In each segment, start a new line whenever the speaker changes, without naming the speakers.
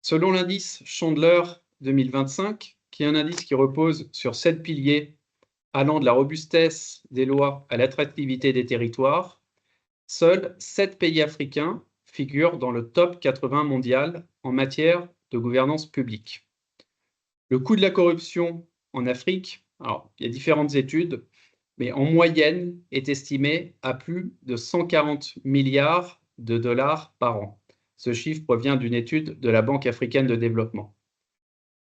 Selon l'indice Chandler 2025, qui est un indice qui repose sur 7 piliers allant de la robustesse des lois à l'attractivité des territoires, seuls 7 pays africains figurent dans le top 80 mondial en matière de gouvernance publique. Le coût de la corruption en Afrique, alors il y a différentes études, mais en moyenne est estimé à plus de 140 milliards de dollars par an. Ce chiffre provient d'une étude de la Banque africaine de développement.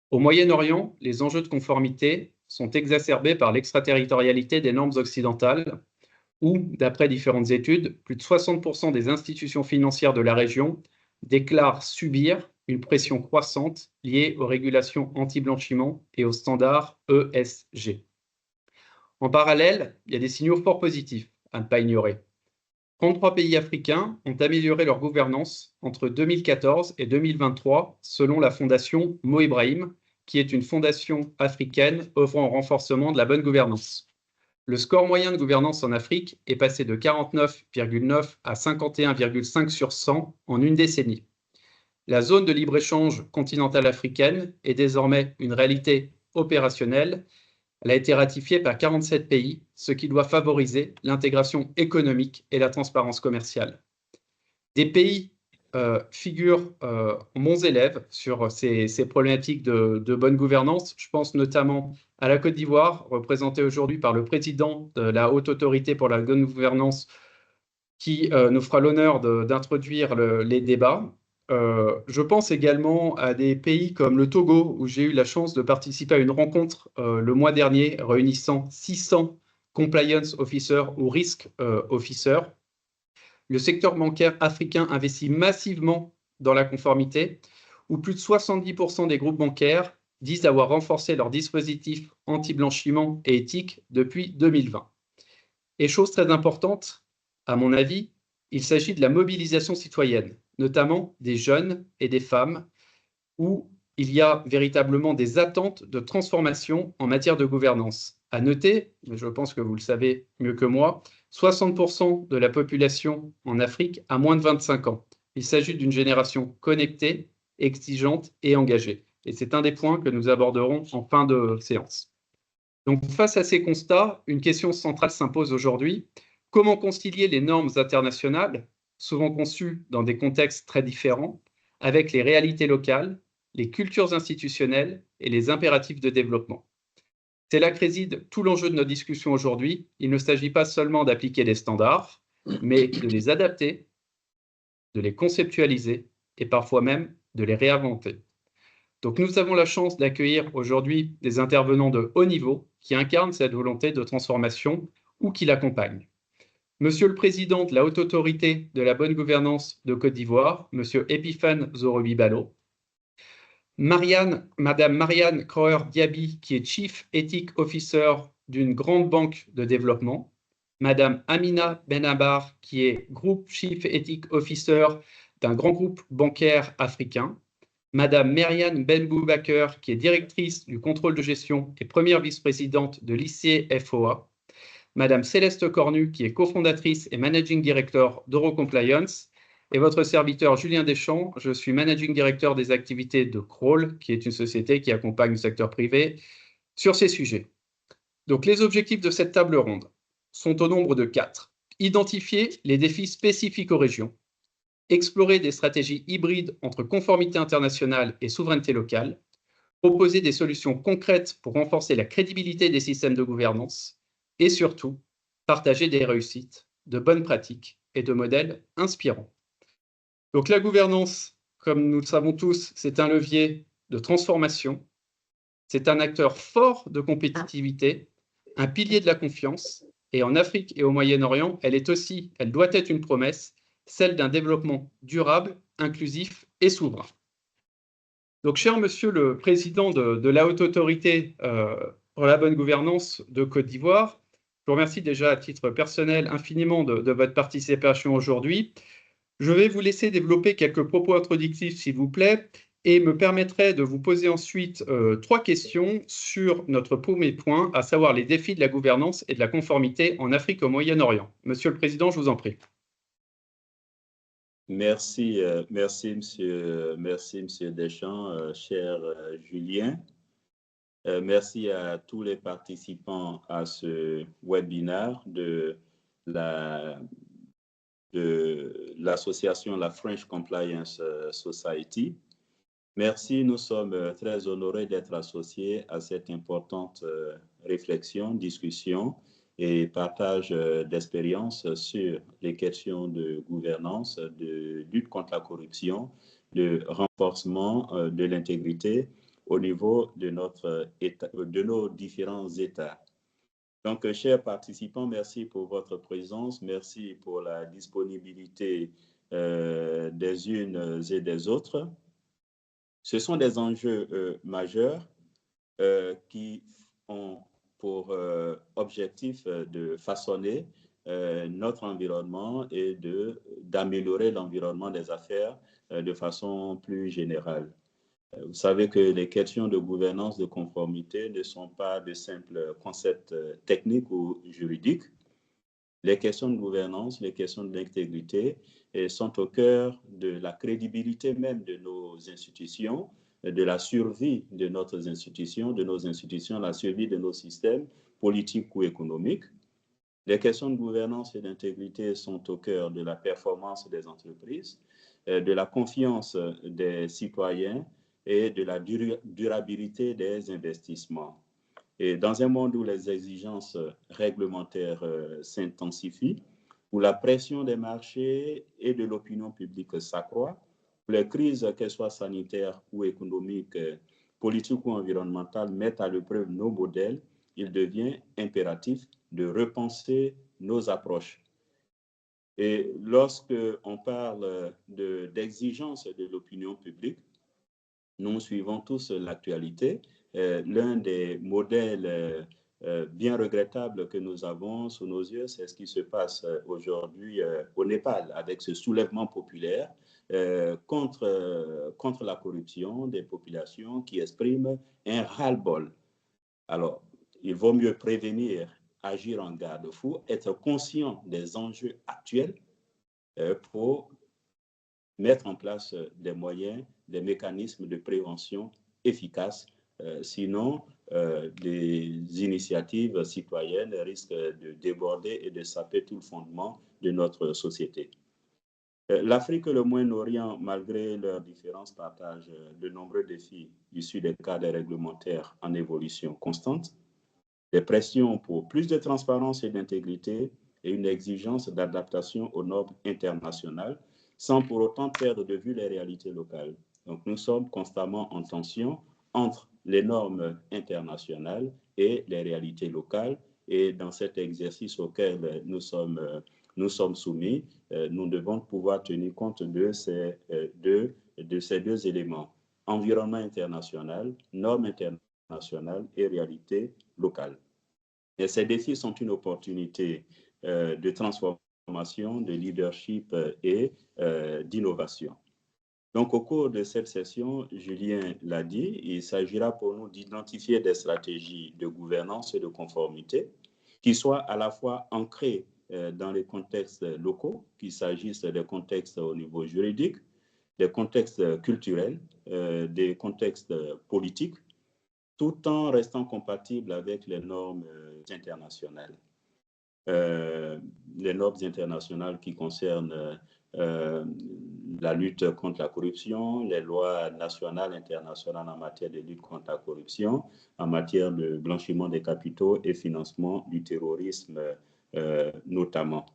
Au Moyen-Orient, les enjeux de conformité sont exacerbés par l'extraterritorialité des normes occidentales, où, d'après différentes études, plus de 60% des institutions financières de la région déclarent subir une pression croissante liée aux régulations anti-blanchiment et aux standards ESG. En parallèle, il y a des signaux fort positifs à ne pas ignorer. 33 pays africains ont amélioré leur gouvernance entre 2014 et 2023, selon la fondation Mo Ibrahim, qui est une fondation africaine œuvrant au renforcement de la bonne gouvernance. Le score moyen de gouvernance en Afrique est passé de 49,9 à 51,5 sur 100 en une décennie. La zone de libre-échange continentale africaine est désormais une réalité opérationnelle. Elle a été ratifiée par 47 pays, ce qui doit favoriser l'intégration économique et la transparence commerciale. Des pays figurent bons élèves sur ces problématiques de bonne gouvernance. Je pense notamment à la Côte d'Ivoire, représentée aujourd'hui par le président de la Haute Autorité pour la bonne gouvernance, qui nous fera l'honneur d'introduire les débats. Je pense également à des pays comme le Togo, où j'ai eu la chance de participer à une rencontre le mois dernier réunissant 600 compliance officers ou risk officers. Le secteur bancaire africain investit massivement dans la conformité, où plus de 70% des groupes bancaires disent avoir renforcé leurs dispositifs anti-blanchiment et éthiques depuis 2020. Et chose très importante, à mon avis, il s'agit de la mobilisation citoyenne, notamment des jeunes et des femmes, où il y a véritablement des attentes de transformation en matière de gouvernance. À noter, mais je pense que vous le savez mieux que moi, 60% de la population en Afrique a moins de 25 ans. Il s'agit d'une génération connectée, exigeante et engagée. Et c'est un des points que nous aborderons en fin de séance. Donc, face à ces constats, une question centrale s'impose aujourd'hui. Comment concilier les normes internationales, souvent conçues dans des contextes très différents, avec les réalités locales, les cultures institutionnelles et les impératifs de développement? C'est là que réside tout l'enjeu de notre discussion aujourd'hui. Il ne s'agit pas seulement d'appliquer des standards, mais de les adapter, de les conceptualiser et parfois même de les réinventer. Donc nous avons la chance d'accueillir aujourd'hui des intervenants de haut niveau qui incarnent cette volonté de transformation ou qui l'accompagnent. Monsieur le Président de la Haute Autorité de la Bonne Gouvernance de Côte d'Ivoire, Monsieur Epiphane Zorobi-Balo, Madame Marianne Kroer-Diaby, qui est Chief Ethic Officer d'une grande banque de développement, Madame Amina Benabar, qui est Group Chief Ethic Officer d'un grand groupe bancaire africain, Madame Meriane Benboubaker, qui est directrice du contrôle de gestion et première vice-présidente de l'ICFOA, Madame Céleste Cornu, qui est cofondatrice et managing director d'Eurocompliance, et votre serviteur Julien Deschamps, je suis managing director des activités de Kroll, qui est une société qui accompagne le secteur privé sur ces sujets. Donc les objectifs de cette table ronde sont au nombre de 4. Identifier les défis spécifiques aux régions, explorer des stratégies hybrides entre conformité internationale et souveraineté locale, proposer des solutions concrètes pour renforcer la crédibilité des systèmes de gouvernance et surtout, partager des réussites, de bonnes pratiques et de modèles inspirants. Donc la gouvernance, comme nous le savons tous, c'est un levier de transformation, c'est un acteur fort de compétitivité, un pilier de la confiance, et en Afrique et au Moyen-Orient, elle doit être une promesse, celle d'un développement durable, inclusif et souverain. Donc, cher Monsieur le Président de la Haute Autorité pour la bonne gouvernance de Côte d'Ivoire, je vous remercie déjà à titre personnel infiniment de votre participation aujourd'hui. Je vais vous laisser développer quelques propos introductifs, s'il vous plaît, et me permettrai de vous poser ensuite 3 questions sur notre premier point, à savoir les défis de la gouvernance et de la conformité en Afrique au Moyen-Orient. Monsieur le Président, je vous en prie.
Merci, Monsieur Deschamps, cher Julien. Merci à tous les participants à ce webinaire de l'association La French Compliance Society. Merci, nous sommes très honorés d'être associés à cette importante réflexion, discussion et partage d'expériences sur les questions de gouvernance, de lutte contre la corruption, de renforcement de l'intégrité au niveau de nos différents États. Donc, chers participants, merci pour votre présence, merci pour la disponibilité des unes et des autres. Ce sont des enjeux majeurs qui ont pour objectif de façonner notre environnement et d'améliorer l'environnement des affaires de façon plus générale. Vous savez que les questions de gouvernance de conformité ne sont pas de simples concepts techniques ou juridiques. Les questions de gouvernance, les questions d'intégrité sont au cœur de la crédibilité même de nos institutions, de la survie de nos institutions, la survie de nos systèmes politiques ou économiques. Les questions de gouvernance et d'intégrité sont au cœur de la performance des entreprises, de la confiance des citoyens et de la durabilité des investissements. Et dans un monde où les exigences réglementaires s'intensifient, où la pression des marchés et de l'opinion publique s'accroît, où les crises, qu'elles soient sanitaires ou économiques, politiques ou environnementales, mettent à l'épreuve nos modèles, il devient impératif de repenser nos approches. Et lorsque on parle d'exigence de l'opinion publique, nous suivons tous l'actualité. L'un des modèles bien regrettables que nous avons sous nos yeux, c'est ce qui se passe aujourd'hui au Népal, avec ce soulèvement populaire contre la corruption des populations qui expriment un ras-le-bol. Alors, il vaut mieux prévenir, agir en garde-fou, être conscient des enjeux actuels pour mettre en place des moyens, des mécanismes de prévention efficaces. Sinon, des initiatives citoyennes risquent de déborder et de saper tout le fondement de notre société. L'Afrique et le Moyen-Orient, malgré leurs différences, partagent de nombreux défis issus des cadres réglementaires en évolution constante, des pressions pour plus de transparence et d'intégrité et une exigence d'adaptation aux normes internationales, sans pour autant perdre de vue les réalités locales. Donc, nous sommes constamment en tension entre les normes internationales et les réalités locales. Et dans cet exercice auquel nous sommes soumis, nous devons pouvoir tenir compte de ces deux éléments, environnement international, normes internationales et réalité locale. Et ces défis sont une opportunité de transformation, de leadership et d'innovation. Donc, au cours de cette session, Julien l'a dit, il s'agira pour nous d'identifier des stratégies de gouvernance et de conformité qui soient à la fois ancrées dans les contextes locaux, qu'il s'agisse des contextes au niveau juridique, des contextes culturels, des contextes politiques, tout en restant compatibles avec les normes internationales. Les normes internationales qui concernent la lutte contre la corruption, les lois nationales et internationales en matière de lutte contre la corruption, en matière de blanchiment des capitaux et financement du terrorisme notamment.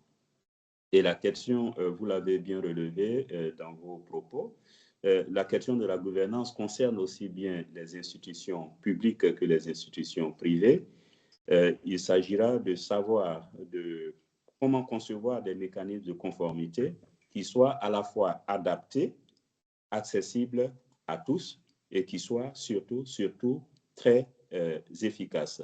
Et la question, vous l'avez bien relevé dans vos propos, la question de la gouvernance concerne aussi bien les institutions publiques que les institutions privées. Il s'agira de savoir comment concevoir des mécanismes de conformité qui soient à la fois adaptés, accessibles à tous et qui soient surtout très efficaces.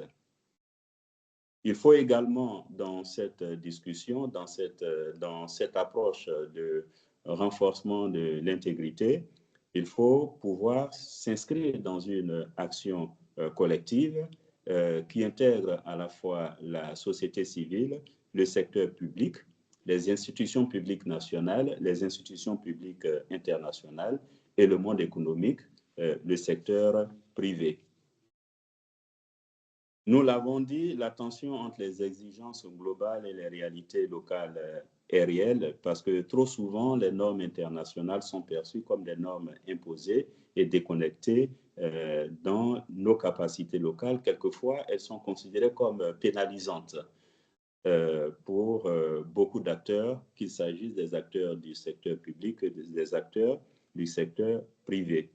Il faut également, dans cette discussion, dans cette approche de renforcement de l'intégrité, il faut pouvoir s'inscrire dans une action collective qui intègre à la fois la société civile, le secteur public les institutions publiques nationales, les institutions publiques internationales et le monde économique, le secteur privé. Nous l'avons dit, la tension entre les exigences globales et les réalités locales est réelle parce que trop souvent, les normes internationales sont perçues comme des normes imposées et déconnectées dans nos capacités locales. Quelquefois, elles sont considérées comme pénalisantes pour beaucoup d'acteurs, qu'il s'agisse des acteurs du secteur public et des acteurs du secteur privé.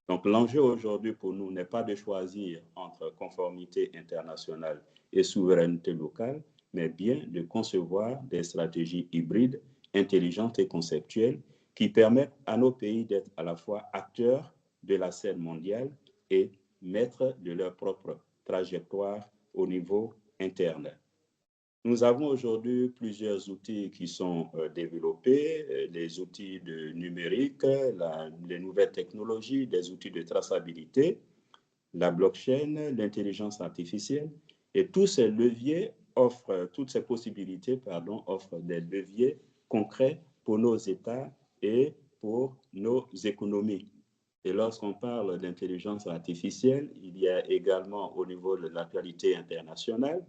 Donc, l'enjeu aujourd'hui pour nous n'est pas de choisir entre conformité internationale et souveraineté locale, mais bien de concevoir des stratégies hybrides, intelligentes et conceptuelles qui permettent à nos pays d'être à la fois acteurs de la scène mondiale et maîtres de leur propre trajectoire au niveau interne. Nous avons aujourd'hui plusieurs outils qui sont développés, les outils de numérique, les nouvelles technologies, des outils de traçabilité, la blockchain, l'intelligence artificielle. Et tous ces leviers offrent, toutes ces possibilités, offrent des leviers concrets pour nos États et pour nos économies. Et lorsqu'on parle d'intelligence artificielle, il y a également au niveau de l'actualité internationale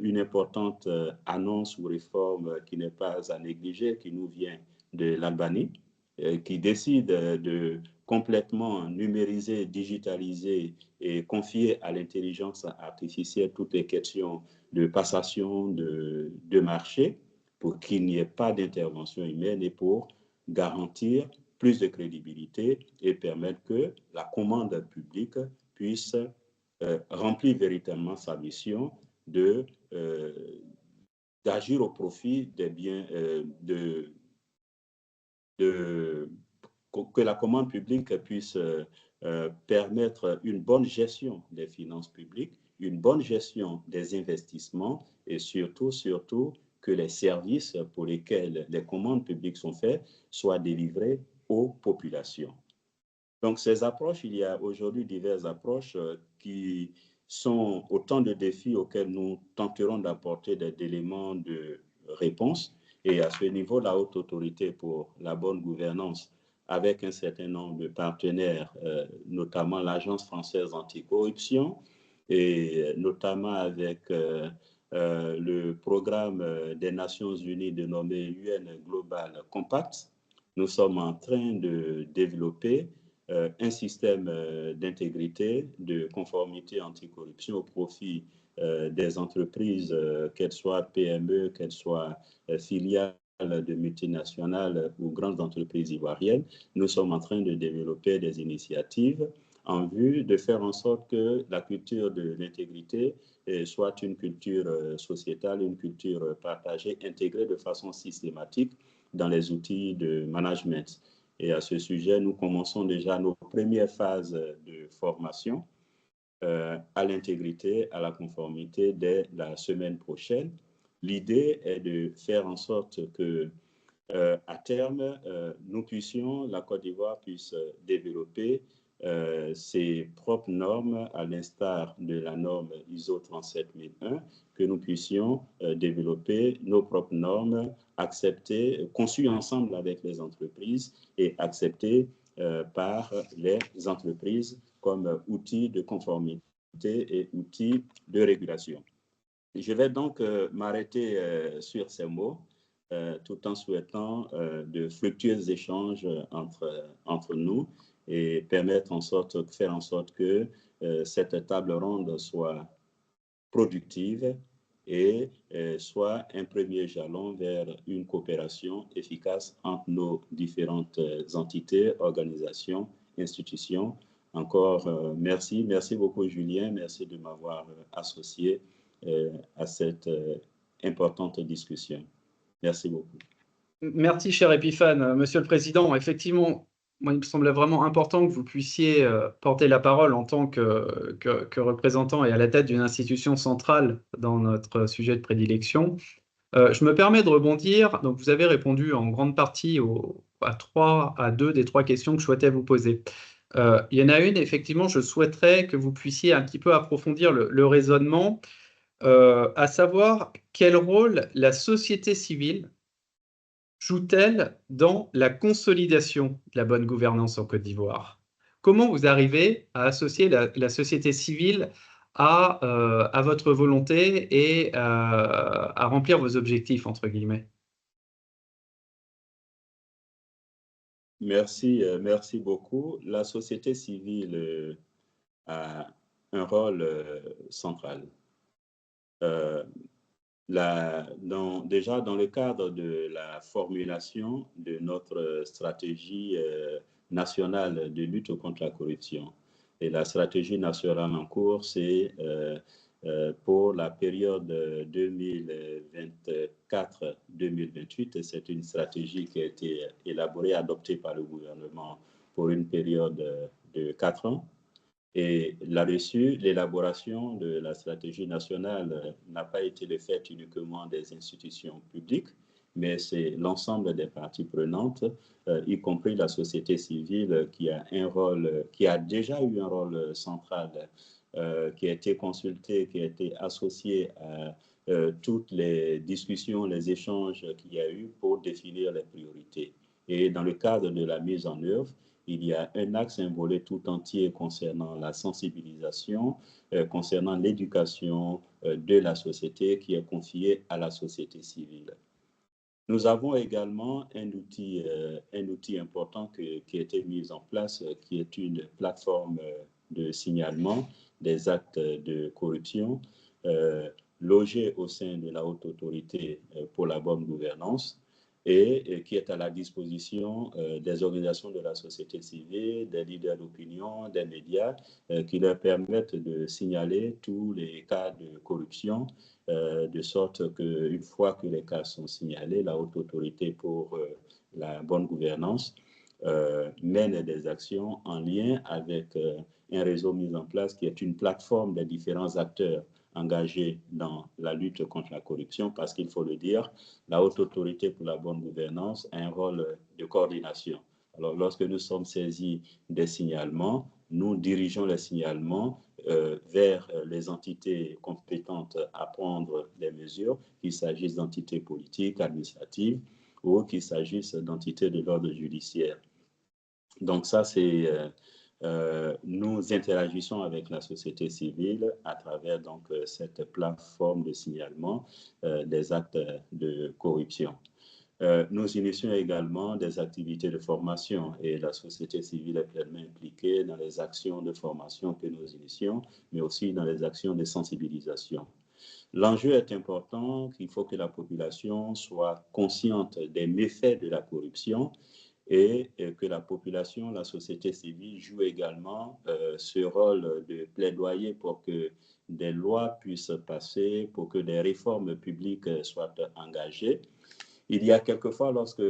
une importante annonce ou réforme qui n'est pas à négliger, qui nous vient de l'Albanie, qui décide de complètement numériser, digitaliser et confier à l'intelligence artificielle toutes les questions de passation de marché pour qu'il n'y ait pas d'intervention humaine et pour garantir plus de crédibilité et permettre que la commande publique puisse remplir véritablement sa mission d'agir au profit des biens, que la commande publique puisse permettre une bonne gestion des finances publiques, une bonne gestion des investissements et surtout que les services pour lesquels les commandes publiques sont faites soient délivrés aux populations. Donc, ces approches, il y a aujourd'hui diverses approches qui sont autant de défis auxquels nous tenterons d'apporter des éléments de réponse. Et à ce niveau, la Haute Autorité pour la bonne gouvernance, avec un certain nombre de partenaires, notamment l'Agence française anticorruption, et notamment avec le programme des Nations Unies dénommé UN Global Compact, nous sommes en train de développer un système d'intégrité, de conformité anticorruption au profit des entreprises, qu'elles soient PME, qu'elles soient filiales de multinationales ou grandes entreprises ivoiriennes. Nous sommes en train de développer des initiatives en vue de faire en sorte que la culture de l'intégrité soit une culture sociétale, une culture partagée, intégrée de façon systématique dans les outils de management. Et à ce sujet, nous commençons déjà nos premières phases de formation à l'intégrité, à la conformité dès la semaine prochaine. L'idée est de faire en sorte que, à terme, nous puissions, la Côte d'Ivoire puisse développer ses propres normes, à l'instar de la norme ISO 37001, que nous puissions développer nos propres normes, acceptées, conçues ensemble avec les entreprises et acceptées par les entreprises comme outils de conformité et outils de régulation. Je vais donc m'arrêter sur ces mots, tout en souhaitant de fructueux échanges entre nous et faire en sorte que cette table ronde soit productive et soit un premier jalon vers une coopération efficace entre nos différentes entités, organisations, institutions. Encore merci beaucoup Julien, merci de m'avoir associé à cette importante discussion. Merci beaucoup.
Merci, cher Epiphane. Monsieur le Président, effectivement, moi, il me semblait vraiment important que vous puissiez porter la parole en tant que représentant et à la tête d'une institution centrale dans notre sujet de prédilection. Je me permets de rebondir. Donc, vous avez répondu en grande partie à deux des trois questions que je souhaitais vous poser. Il y en a une, effectivement, je souhaiterais que vous puissiez un petit peu approfondir le raisonnement, à savoir quel rôle la société civile joue-t-elle dans la consolidation de la bonne gouvernance en Côte d'Ivoire? Comment vous arrivez à associer la société civile à votre volonté et à remplir vos objectifs, entre guillemets?
Merci beaucoup. La société civile a un rôle central. Déjà dans le cadre de la formulation de notre stratégie nationale de lutte contre la corruption. Et la stratégie nationale en cours, c'est pour la période 2024-2028. C'est une stratégie qui a été élaborée, adoptée par le gouvernement pour une période de 4 ans. Et là-dessus, l'élaboration de la stratégie nationale n'a pas été le fait uniquement des institutions publiques, mais c'est l'ensemble des parties prenantes, y compris la société civile, qui a déjà eu un rôle central, qui a été consultée, qui a été associée à toutes les discussions, les échanges qu'il y a eu pour définir les priorités. Et dans le cadre de la mise en œuvre, il y a un axe, un volet tout entier concernant la sensibilisation, concernant l'éducation de la société qui est confiée à la société civile. Nous avons également un outil important qui a été mis en place, qui est une plateforme de signalement des actes de corruption logée au sein de la Haute Autorité pour la bonne gouvernance, et qui est à la disposition des organisations de la société civile, des leaders d'opinion, des médias, qui leur permettent de signaler tous les cas de corruption, de sorte qu'une fois que les cas sont signalés, la Haute Autorité pour la bonne gouvernance mène des actions en lien avec un réseau mis en place qui est une plateforme des différents acteurs engagés dans la lutte contre la corruption, parce qu'il faut le dire, la Haute Autorité pour la bonne gouvernance a un rôle de coordination. Alors, lorsque nous sommes saisis des signalements, nous dirigeons les signalements vers les entités compétentes à prendre les mesures, qu'il s'agisse d'entités politiques, administratives, ou qu'il s'agisse d'entités de l'ordre judiciaire. Donc ça, c'est nous interagissons avec la société civile à travers donc cette plateforme de signalement des actes de corruption. Nous initions également des activités de formation, et la société civile est pleinement impliquée dans les actions de formation que nous initions, mais aussi dans les actions de sensibilisation. L'enjeu est important, il faut que la population soit consciente des méfaits de la corruption, et que la population, la société civile joue également ce rôle de plaidoyer pour que des lois puissent passer, pour que des réformes publiques soient engagées. Il y a quelquefois, lorsque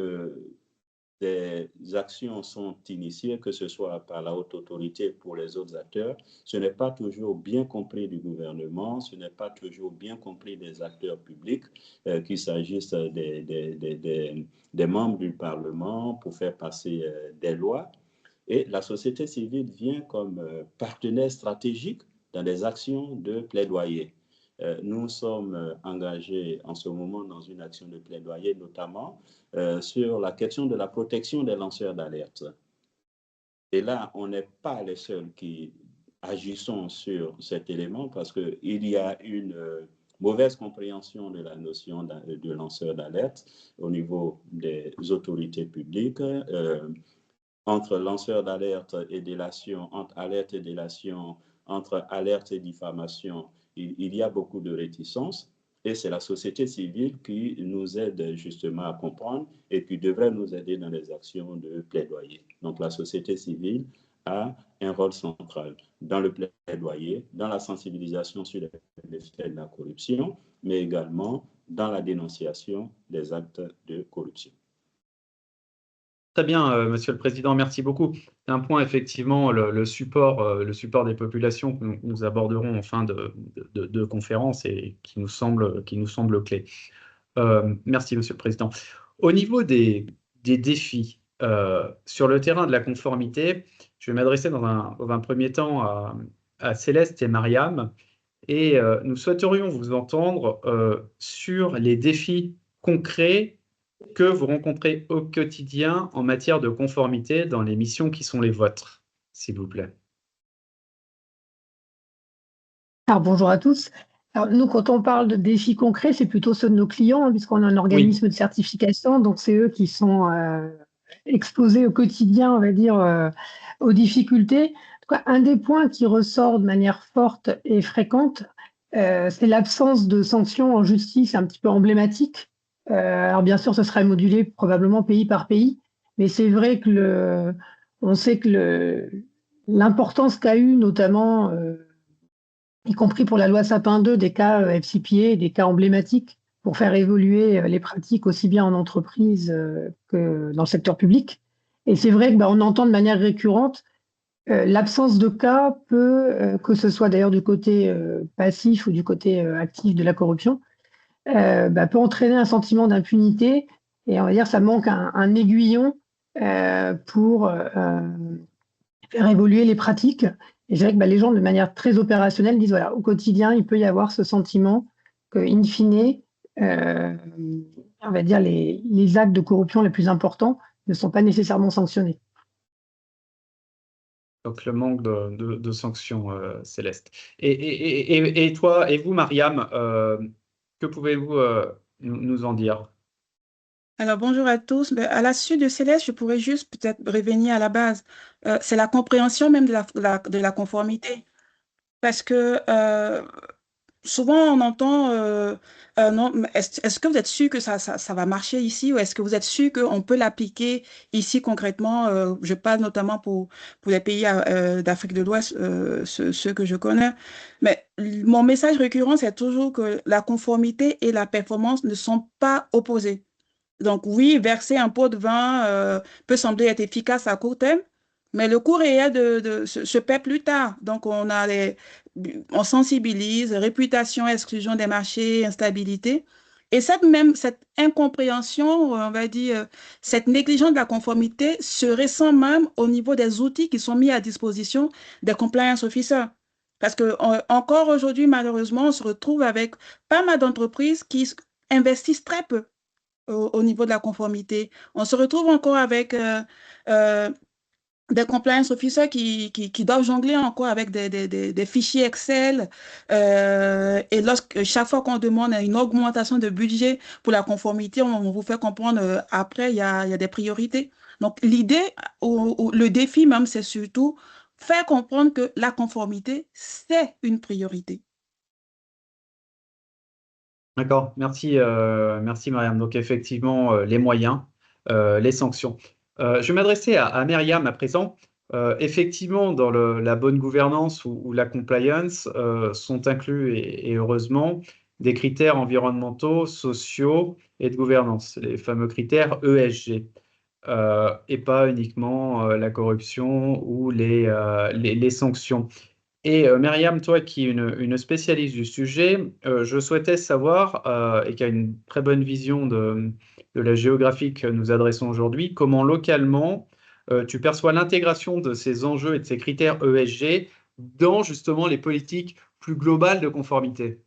des actions sont initiées, que ce soit par la Haute Autorité pour les autres acteurs, ce n'est pas toujours bien compris du gouvernement, ce n'est pas toujours bien compris des acteurs publics, qu'il s'agisse des membres du Parlement pour faire passer des lois. Et la société civile vient comme partenaire stratégique dans les actions de plaidoyer. Nous sommes engagés en ce moment dans une action de plaidoyer, notamment sur la question de la protection des lanceurs d'alerte. Et là, on n'est pas les seuls qui agissons sur cet élément, parce qu'il y a une mauvaise compréhension de la notion de lanceur d'alerte au niveau des autorités publiques. Entre lanceurs d'alerte et délation, entre alerte et délation, entre alerte et diffamation, il y a beaucoup de réticences, et c'est la société civile qui nous aide justement à comprendre et qui devrait nous aider dans les actions de plaidoyer. Donc la société civile a un rôle central dans le plaidoyer, dans la sensibilisation sur les faits de la corruption, mais également dans la dénonciation des actes de corruption.
Très bien, Monsieur le Président, merci beaucoup. C'est un point, effectivement, le support des populations que nous aborderons en fin de conférence et qui nous semble clé. Merci, Monsieur le Président. Au niveau des défis sur le terrain de la conformité, je vais m'adresser dans un premier temps à Céleste et Mariam, et nous souhaiterions vous entendre sur les défis concrets que vous rencontrez au quotidien en matière de conformité dans les missions qui sont les vôtres, s'il vous plaît?
Alors, bonjour à tous. Alors, nous, quand on parle de défis concrets, c'est plutôt ceux de nos clients, hein, puisqu'on a un
Oui,
organisme de certification, donc c'est eux qui sont exposés au quotidien, on va dire, aux difficultés. En tout cas, un des points qui ressort de manière forte et fréquente, c'est l'absence de sanctions en justice un petit peu emblématique. Alors, bien sûr, ce sera modulé probablement pays par pays, mais c'est vrai que on sait que l'importance qu'a eu notamment y compris pour la loi Sapin 2, des cas FCPA, des cas emblématiques pour faire évoluer les pratiques aussi bien en entreprise que dans le secteur public. Et c'est vrai que on entend de manière récurrente l'absence de cas peut, que ce soit d'ailleurs du côté passif ou du côté actif de la corruption, peut entraîner un sentiment d'impunité et on va dire ça manque un aiguillon pour faire évoluer les pratiques. Et c'est vrai que les gens, de manière très opérationnelle, disent voilà, au quotidien, il peut y avoir ce sentiment que, in fine, on va dire les actes de corruption les plus importants ne sont pas nécessairement sanctionnés.
donc le manque de sanctions, Céleste. Et toi, et vous, Mariam, que pouvez-vous nous en dire?
Alors, bonjour à tous. Ben, à la suite de Céleste, je pourrais juste peut-être revenir à la base. C'est la compréhension même de la conformité. Parce que souvent, on entend, non, mais est-ce que vous êtes sûr que ça va marcher ici ou est-ce que vous êtes sûr qu'on peut l'appliquer ici concrètement? Je parle notamment pour les pays d'Afrique de l'Ouest, ceux que je connais. Mais mon message récurrent, c'est toujours que la conformité et la performance ne sont pas opposées. Donc oui, verser un pot de vin peut sembler être efficace à court terme, mais le coût réel se paie plus tard. Donc on sensibilise, réputation, exclusion des marchés, instabilité. Et cette incompréhension, on va dire, cette négligence de la conformité se ressent même au niveau des outils qui sont mis à disposition des compliance officers. Parce que encore aujourd'hui, malheureusement, on se retrouve avec pas mal d'entreprises qui investissent très peu au niveau de la conformité. On se retrouve encore avec euh, des compliance officers qui doivent jongler encore avec des fichiers Excel. Et chaque fois qu'on demande une augmentation de budget pour la conformité, on vous fait comprendre après, il y a des priorités. Donc, l'idée, ou le défi même, c'est surtout faire comprendre que la conformité, c'est une priorité.
D'accord, merci Mariam. Donc effectivement, les moyens, les sanctions. Je vais m'adresser à Myriam à présent. Effectivement, dans la bonne gouvernance ou la compliance sont inclus, et heureusement, des critères environnementaux, sociaux et de gouvernance, les fameux critères ESG, et pas uniquement la corruption ou les sanctions. Et Myriam, toi qui es une spécialiste du sujet, je souhaitais savoir, et qui a une très bonne vision de la géographie que nous adressons aujourd'hui, comment localement tu perçois l'intégration de ces enjeux et de ces critères ESG dans justement les politiques plus globales de conformité.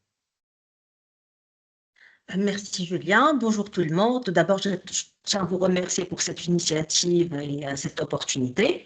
Merci Julien, bonjour tout le monde. Tout d'abord, je tiens à vous remercier pour cette initiative et cette opportunité.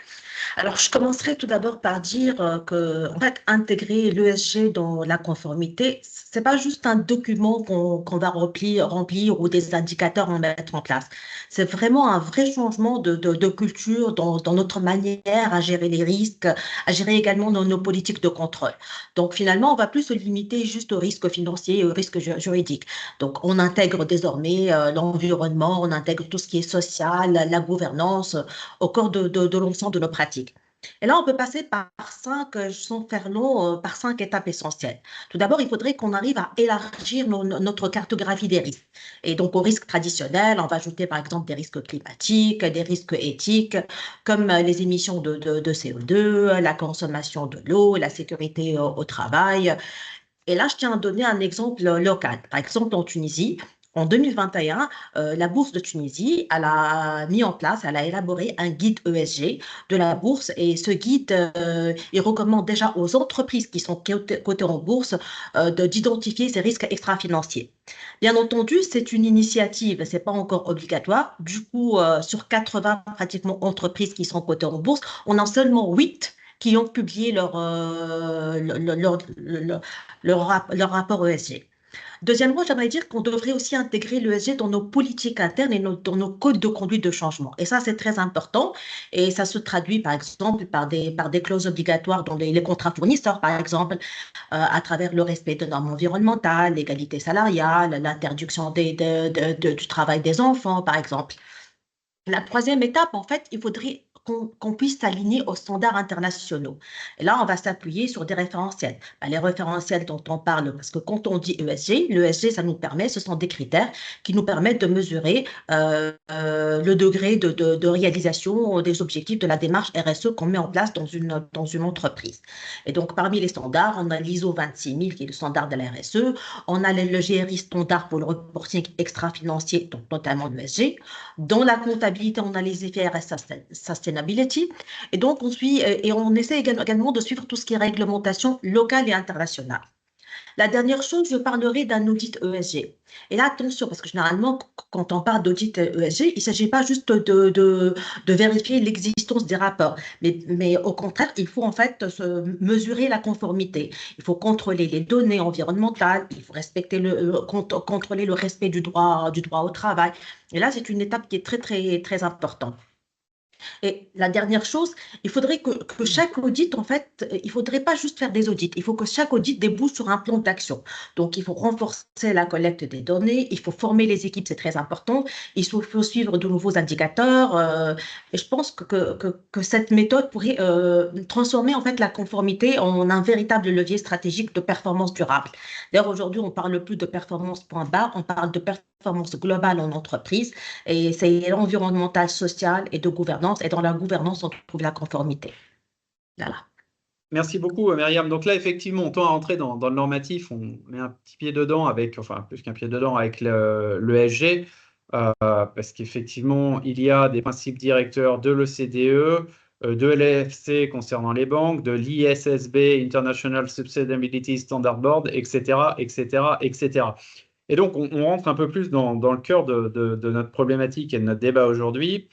Alors, je commencerai tout d'abord par dire que, en fait, intégrer l'ESG dans la conformité, c'est pas juste un document qu'on va remplir ou des indicateurs à mettre en place. C'est vraiment un vrai changement de culture dans notre manière à gérer les risques, à gérer également nos politiques de contrôle. Donc, finalement, on va plus se limiter juste aux risques financiers et aux risques juridiques. Donc, on intègre désormais l'environnement, on intègre tout ce qui est social, la gouvernance au corps de l'ensemble de nos pratiques. Et là, on peut passer sans faire long, par 5 étapes essentielles. Tout d'abord, il faudrait qu'on arrive à élargir notre cartographie des risques. Et donc, aux risques traditionnels, on va ajouter par exemple des risques climatiques, des risques éthiques, comme les émissions de CO2, la consommation de l'eau, la sécurité au travail. Et là, je tiens à donner un exemple local. Par exemple, en Tunisie, En 2021, la Bourse de Tunisie, elle a mis en place, elle a élaboré un guide ESG de la bourse et ce guide, il recommande déjà aux entreprises qui sont cotées en bourse d'identifier ces risques extra-financiers. Bien entendu, c'est une initiative, c'est pas encore obligatoire. Du coup, sur 80 pratiquement entreprises qui sont cotées en bourse, on a seulement 8 qui ont publié leur rapport ESG. Deuxièmement, j'aimerais dire qu'on devrait aussi intégrer l'ESG dans nos politiques internes et dans nos codes de conduite de changement. Et ça, c'est très important. Et ça se traduit, par exemple, par des clauses obligatoires dans les contrats fournisseurs, par exemple, à travers le respect de normes environnementales, l'égalité salariale, l'interdiction du travail des enfants, par exemple. La troisième étape, en fait, il faudrait qu'on puisse s'aligner aux standards internationaux. Et là, on va s'appuyer sur des référentiels. Les référentiels dont on parle, parce que quand on dit ESG, l'ESG, ça nous permet, ce sont des critères qui nous permettent de mesurer le degré de réalisation des objectifs de la démarche RSE qu'on met en place dans une entreprise. Et donc, parmi les standards, on a l'ISO 26000, qui est le standard de la RSE, on a le GRI standard pour le reporting extra-financier, donc notamment l'ESG. Dans la comptabilité, on a les IFRS Sustainability. Et donc, on essaie également de suivre tout ce qui est réglementation locale et internationale. La dernière chose, je parlerai d'un audit ESG. Et là, attention, parce que généralement, quand on parle d'audit ESG, il ne s'agit pas juste de vérifier l'existence des rapports, mais au contraire, il faut en fait mesurer la conformité. Il faut contrôler les données environnementales, il faut contrôler le respect du droit au travail. Et là, c'est une étape qui est très, très, très importante. Et la dernière chose, il faudrait que chaque audit, en fait, il ne faudrait pas juste faire des audits, il faut que chaque audit débouche sur un plan d'action. Donc, il faut renforcer la collecte des données, il faut former les équipes, c'est très important, il faut suivre de nouveaux indicateurs. Et je pense que cette méthode pourrait transformer en fait la conformité en un véritable levier stratégique de performance durable. D'ailleurs, aujourd'hui, on ne parle plus de performance point barre, on parle de performance globale en entreprise, et c'est l'environnemental, social et de gouvernance. Et dans la gouvernance, on trouve la conformité. Voilà.
Merci beaucoup, Myriam. Donc là, effectivement, on tend à rentrer dans le normatif. On met un petit pied dedans enfin, plus qu'un pied dedans avec l'ESG, parce qu'effectivement, il y a des principes directeurs de l'OCDE, de l'EFC concernant les banques, de l'ISSB, International Sustainability Standard Board, etc., etc., etc. Et donc, on rentre un peu plus dans le cœur de notre problématique et de notre débat aujourd'hui.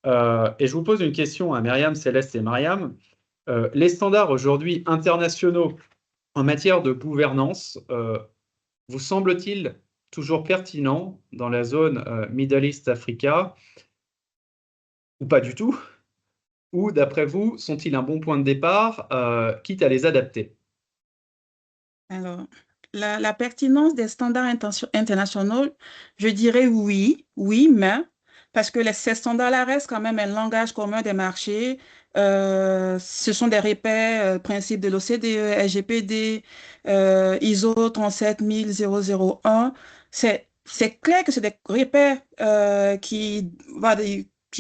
Et je vous pose une question à Myriam, Céleste et Mariam. Les standards aujourd'hui internationaux en matière de gouvernance, vous semble-t-il toujours pertinents dans la zone Middle East Africa ou pas du tout? Ou d'après vous, sont-ils un bon point de départ, quitte à les adapter?
Alors, la pertinence des standards internationaux, je dirais oui, mais parce que ces standards-là restent quand même un langage commun des marchés. Ce sont des repères, principes de l'OCDE, SGPD, ISO 37001. C'est clair que c'est des repères qui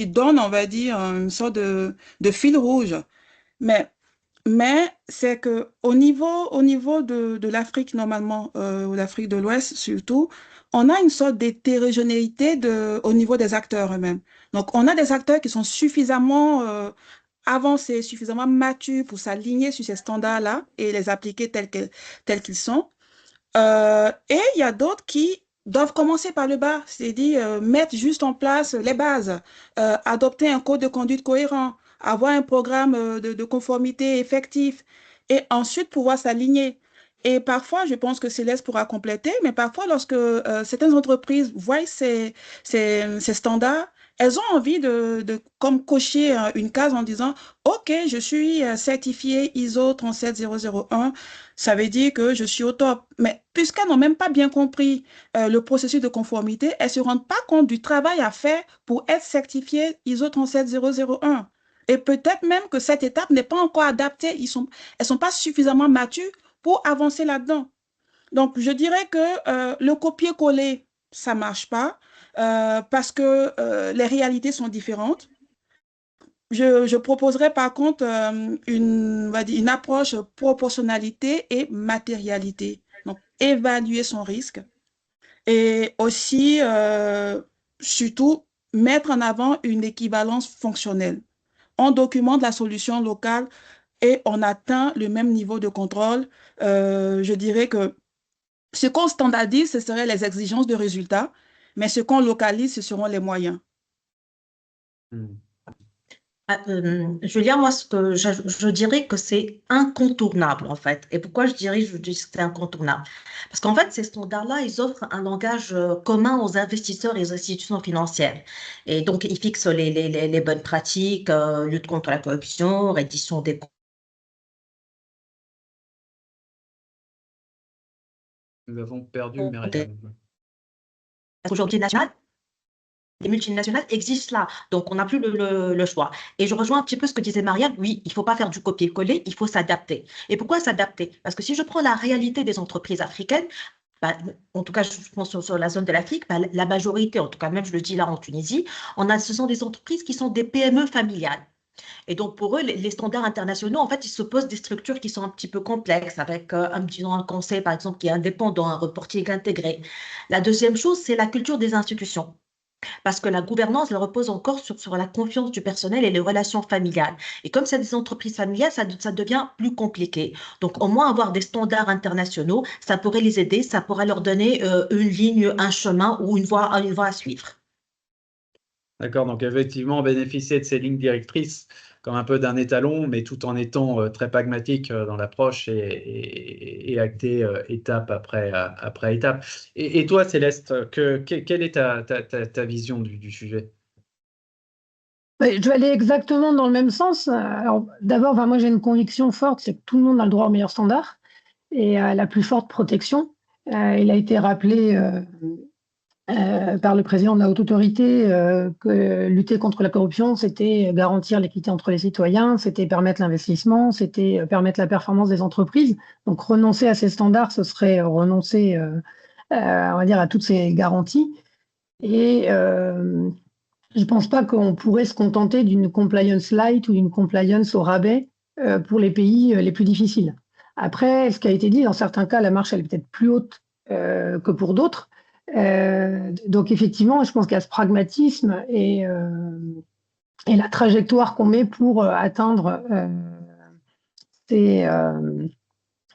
donnent, on va dire, une sorte de fil rouge. Mais c'est que au niveau de l'Afrique normalement, ou l'Afrique de l'Ouest surtout, on a une sorte d'hétérogénéité au niveau des acteurs eux-mêmes. Donc, on a des acteurs qui sont suffisamment avancés, suffisamment matures pour s'aligner sur ces standards-là et les appliquer tels qu'ils sont. Et il y a d'autres qui doivent commencer par le bas, c'est-à-dire mettre juste en place les bases, adopter un code de conduite cohérent, avoir un programme de conformité effectif et ensuite pouvoir s'aligner. Et parfois, je pense que Céleste pourra compléter, mais parfois, lorsque certaines entreprises voient ces standards, elles ont envie comme cocher une case en disant, OK, je suis certifié ISO 37001, ça veut dire que je suis au top. Mais puisqu'elles n'ont même pas bien compris le processus de conformité, elles ne se rendent pas compte du travail à faire pour être certifiées ISO 37001. Et peut-être même que cette étape n'est pas encore adaptée. Elles ne sont pas suffisamment matures pour avancer là-dedans. Donc, je dirais que le copier-coller, ça ne marche pas parce que les réalités sont différentes. Je proposerais par contre on va dire une approche proportionnalité et matérialité. Donc, évaluer son risque, Et aussi, surtout, mettre en avant une équivalence fonctionnelle. On documente la solution locale et on atteint le même niveau de contrôle. Je dirais que ce qu'on standardise, ce seraient les exigences de résultats, mais ce qu'on localise, ce seront les moyens.
Julia, moi, je dirais que c'est incontournable, en fait. Et pourquoi je dis que c'est incontournable? Parce qu'en fait, ces standards-là, ils offrent un langage commun aux investisseurs et aux institutions financières. Et donc, ils fixent les bonnes pratiques, lutte contre la corruption, reddition des comptes.
Nous avons perdu Myriam.
Aujourd'hui, les multinationales existent là, donc on n'a plus le choix. Et je rejoins un petit peu ce que disait Marianne, oui, il ne faut pas faire du copier-coller, il faut s'adapter. Et pourquoi s'adapter? Parce que si je prends la réalité des entreprises africaines, bah, en tout cas, je pense sur la zone de l'Afrique, bah, la majorité, en tout cas même je le dis là en Tunisie, ce sont des entreprises qui sont des PME familiales. Et donc, pour eux, les standards internationaux, en fait, ils se posent des structures qui sont un petit peu complexes, avec disons, un conseil, par exemple, qui est indépendant, un reporting intégré. La deuxième chose, c'est la culture des institutions. Parce que la gouvernance, elle repose encore sur la confiance du personnel et les relations familiales. Et comme c'est des entreprises familiales, ça devient plus compliqué. Donc, au moins avoir des standards internationaux, ça pourrait les aider, ça pourrait leur donner une ligne, un chemin ou une voie à suivre.
D'accord, donc effectivement, bénéficier de ces lignes directrices comme un peu d'un étalon, mais tout en étant très pragmatique dans l'approche et acter étape après étape. Et toi, Céleste, quelle est ta vision du sujet?
Je vais aller exactement dans le même sens. Alors, d'abord, moi, j'ai une conviction forte, c'est que tout le monde a le droit au meilleur standard et à la plus forte protection. Il a été rappelé par le président de la Haute Autorité que lutter contre la corruption, c'était garantir l'équité entre les citoyens, c'était permettre l'investissement, c'était permettre la performance des entreprises. Donc, renoncer à ces standards, ce serait renoncer, on va dire, à toutes ces garanties. Et je ne pense pas qu'on pourrait se contenter d'une compliance light ou d'une compliance au rabais pour les pays les plus difficiles. Après, ce qui a été dit, dans certains cas, la marche elle est peut-être plus haute que pour d'autres. Donc effectivement, je pense qu'il y a ce pragmatisme et la trajectoire qu'on met pour atteindre ces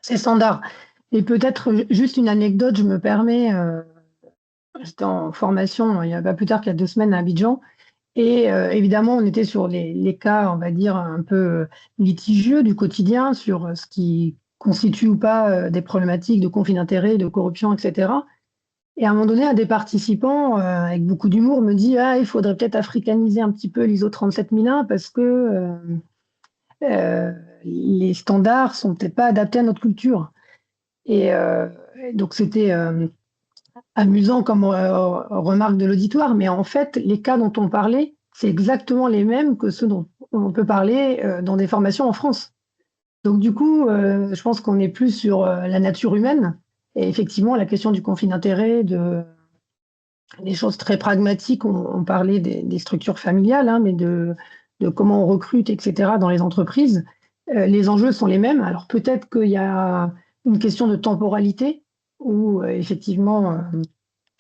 standards. Et peut-être juste une anecdote, je me permets, j'étais en formation il n'y a pas plus tard qu'il y a 2 semaines à Abidjan. Et évidemment, on était sur les cas, on va dire, un peu litigieux du quotidien, sur ce qui constitue ou pas des problématiques de conflit d'intérêts, de corruption, etc. Et à un moment donné, un des participants, avec beaucoup d'humour, me dit « Ah, il faudrait peut-être africaniser un petit peu l'ISO 37001 parce que les standards sont peut-être pas adaptés à notre culture. » Et donc, c'était amusant comme remarque de l'auditoire, mais en fait, les cas dont on parlait, c'est exactement les mêmes que ceux dont on peut parler dans des formations en France. Donc du coup, je pense qu'on est plus sur la nature humaine et effectivement la question du conflit d'intérêts, des choses très pragmatiques, on parlait des structures familiales, hein, mais de comment on recrute, etc. dans les entreprises. Les enjeux sont les mêmes. Alors peut-être qu'il y a une question de temporalité où effectivement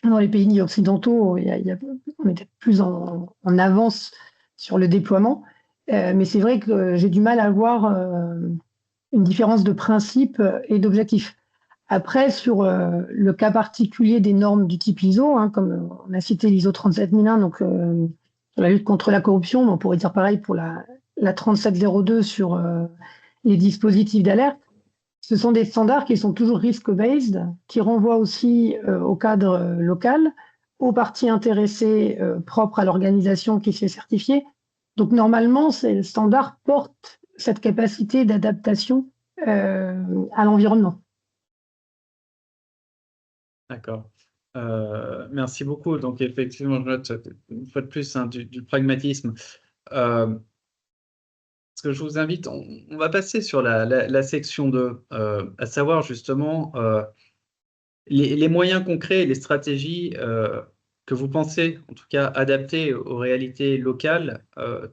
dans les pays occidentaux, on était plus en avance sur le déploiement. Mais c'est vrai que j'ai du mal à voir une différence de principe et d'objectif. Après, sur le cas particulier des normes du type ISO, hein, comme on a cité l'ISO 37001, donc sur la lutte contre la corruption, mais on pourrait dire pareil pour la 3702 sur les dispositifs d'alerte. Ce sont des standards qui sont toujours risk-based, qui renvoient aussi au cadre local, aux parties intéressées propres à l'organisation qui se fait certifier. Donc normalement, ces standards portent cette capacité d'adaptation à l'environnement.
D'accord. Merci beaucoup. Donc effectivement, je note une fois de plus du pragmatisme. Ce que je vous invite, on va passer sur la section 2, à savoir justement les moyens concrets et les stratégies que vous pensez, en tout cas, adapter aux réalités locales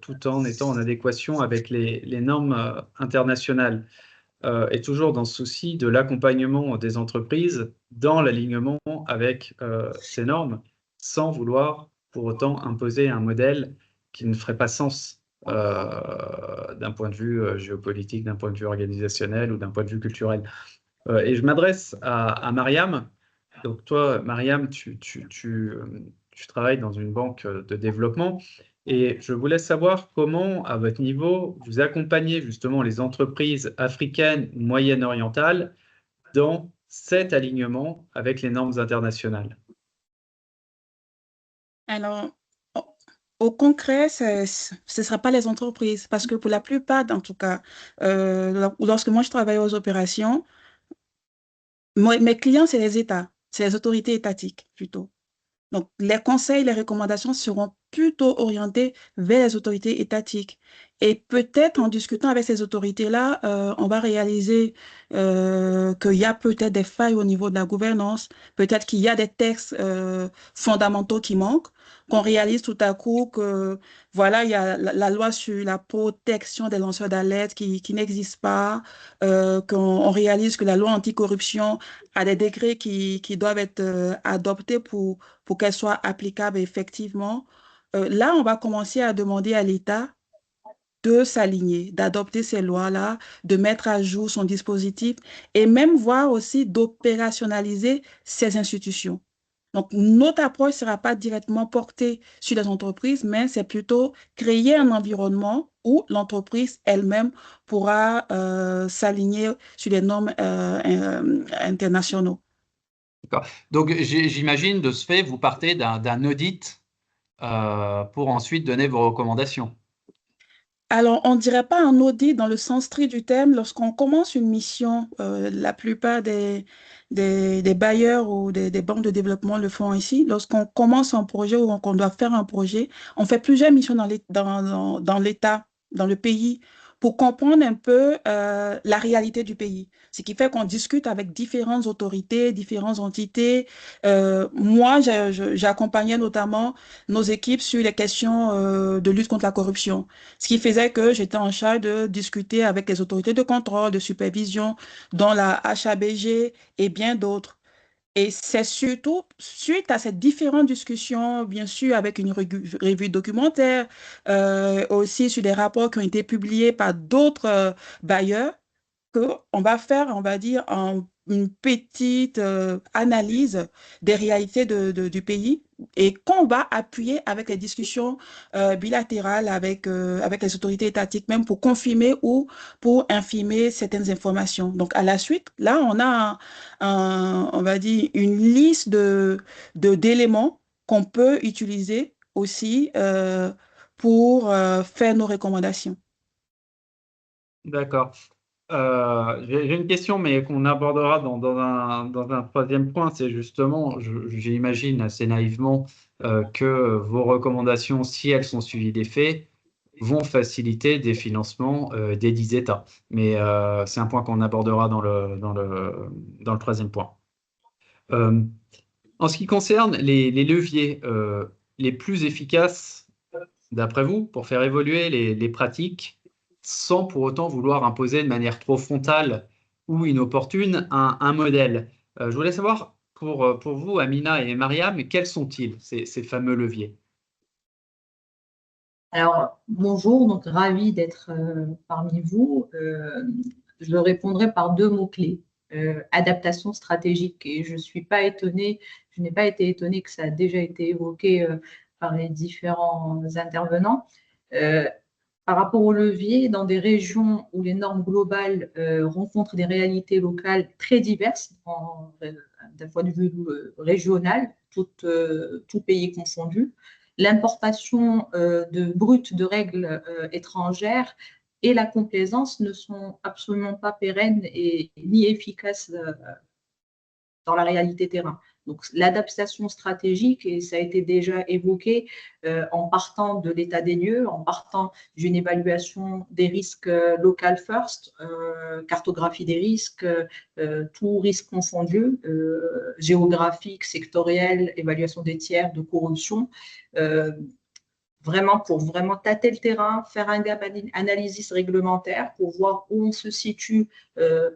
tout en étant en adéquation avec les normes internationales. est toujours dans ce souci de l'accompagnement des entreprises dans l'alignement avec ces normes, sans vouloir pour autant imposer un modèle qui ne ferait pas sens d'un point de vue géopolitique, d'un point de vue organisationnel ou d'un point de vue culturel. Et je m'adresse à Mariam. Donc toi, Mariam, tu travailles dans une banque de développement et je voulais savoir comment, à votre niveau, vous accompagnez justement les entreprises africaines ou moyen-orientales dans cet alignement avec les normes internationales.
Alors, au concret, ce ne sera pas les entreprises, parce que pour la plupart, en tout cas, lorsque moi je travaille aux opérations, mes clients, c'est les États, c'est les autorités étatiques plutôt. Donc, les conseils, les recommandations seront plutôt orientés vers les autorités étatiques. Et peut-être en discutant avec ces autorités-là, on va réaliser qu'il y a peut-être des failles au niveau de la gouvernance, peut-être qu'il y a des textes fondamentaux qui manquent, qu'on réalise tout à coup que, voilà, il y a la loi sur la protection des lanceurs d'alerte qui n'existe pas, qu'on réalise que la loi anticorruption a des décrets qui doivent être adoptés pour qu'elle soit applicable effectivement. Là, on va commencer à demander à l'État de s'aligner, d'adopter ces lois-là, de mettre à jour son dispositif et même voir aussi d'opérationnaliser ces institutions. Donc, notre approche ne sera pas directement portée sur les entreprises, mais c'est plutôt créer un environnement où l'entreprise elle-même pourra s'aligner sur les normes internationaux.
D'accord. Donc, j'imagine, de ce fait, vous partez d'un audit pour ensuite donner vos recommandations.
Alors, on ne dirait pas un audit dans le sens strict du terme. Lorsqu'on commence une mission, la plupart des bailleurs ou des banques de développement le font ici. Lorsqu'on commence un projet ou qu'on doit faire un projet, on fait plusieurs missions dans l'État, dans le pays, pour comprendre un peu la réalité du pays. Ce qui fait qu'on discute avec différentes autorités, différentes entités. Moi, j'accompagnais notamment nos équipes sur les questions de lutte contre la corruption. Ce qui faisait que j'étais en charge de discuter avec les autorités de contrôle, de supervision, dont la HABG et bien d'autres. Et c'est surtout suite à ces différentes discussions, bien sûr, avec une revue documentaire, aussi sur des rapports qui ont été publiés par d'autres bailleurs, qu'on va faire, on va dire, une petite analyse des réalités du pays et qu'on va appuyer avec les discussions bilatérales avec les autorités étatiques, même pour confirmer ou pour infirmer certaines informations. Donc, à la suite, là, on a, on va dire, une liste d'éléments qu'on peut utiliser aussi pour faire nos recommandations.
D'accord. J'ai une question, mais qu'on abordera dans un troisième point. C'est justement, j'imagine assez naïvement, que vos recommandations, si elles sont suivies des faits, vont faciliter des financements des 10 États. Mais c'est un point qu'on abordera dans le troisième point. En ce qui concerne les leviers les plus efficaces, d'après vous, pour faire évoluer les pratiques, sans pour autant vouloir imposer de manière trop frontale ou inopportune un modèle. Je voulais savoir, pour vous, Amina et Mariam, quels sont-ils, ces fameux leviers?
Alors, bonjour, donc ravi d'être parmi vous. Je répondrai par deux mots-clés. Adaptation stratégique. Et je suis pas étonnée, je n'ai pas été étonnée que ça a déjà été évoqué par les différents intervenants. Par rapport au levier, dans des régions où les normes globales rencontrent des réalités locales très diverses, d'un point de vue régional, tout pays confondu, l'importation brute de règles étrangères et la complaisance ne sont absolument pas pérennes et ni efficaces dans la réalité terrain. Donc, l'adaptation stratégique, et ça a été déjà évoqué, en partant de l'état des lieux, en partant d'une évaluation des risques local first, cartographie des risques, tout risque confondu, géographique, sectoriel, évaluation des tiers, de corruption, vraiment pour vraiment tâter le terrain, faire un gap analysis réglementaire pour voir où on se situe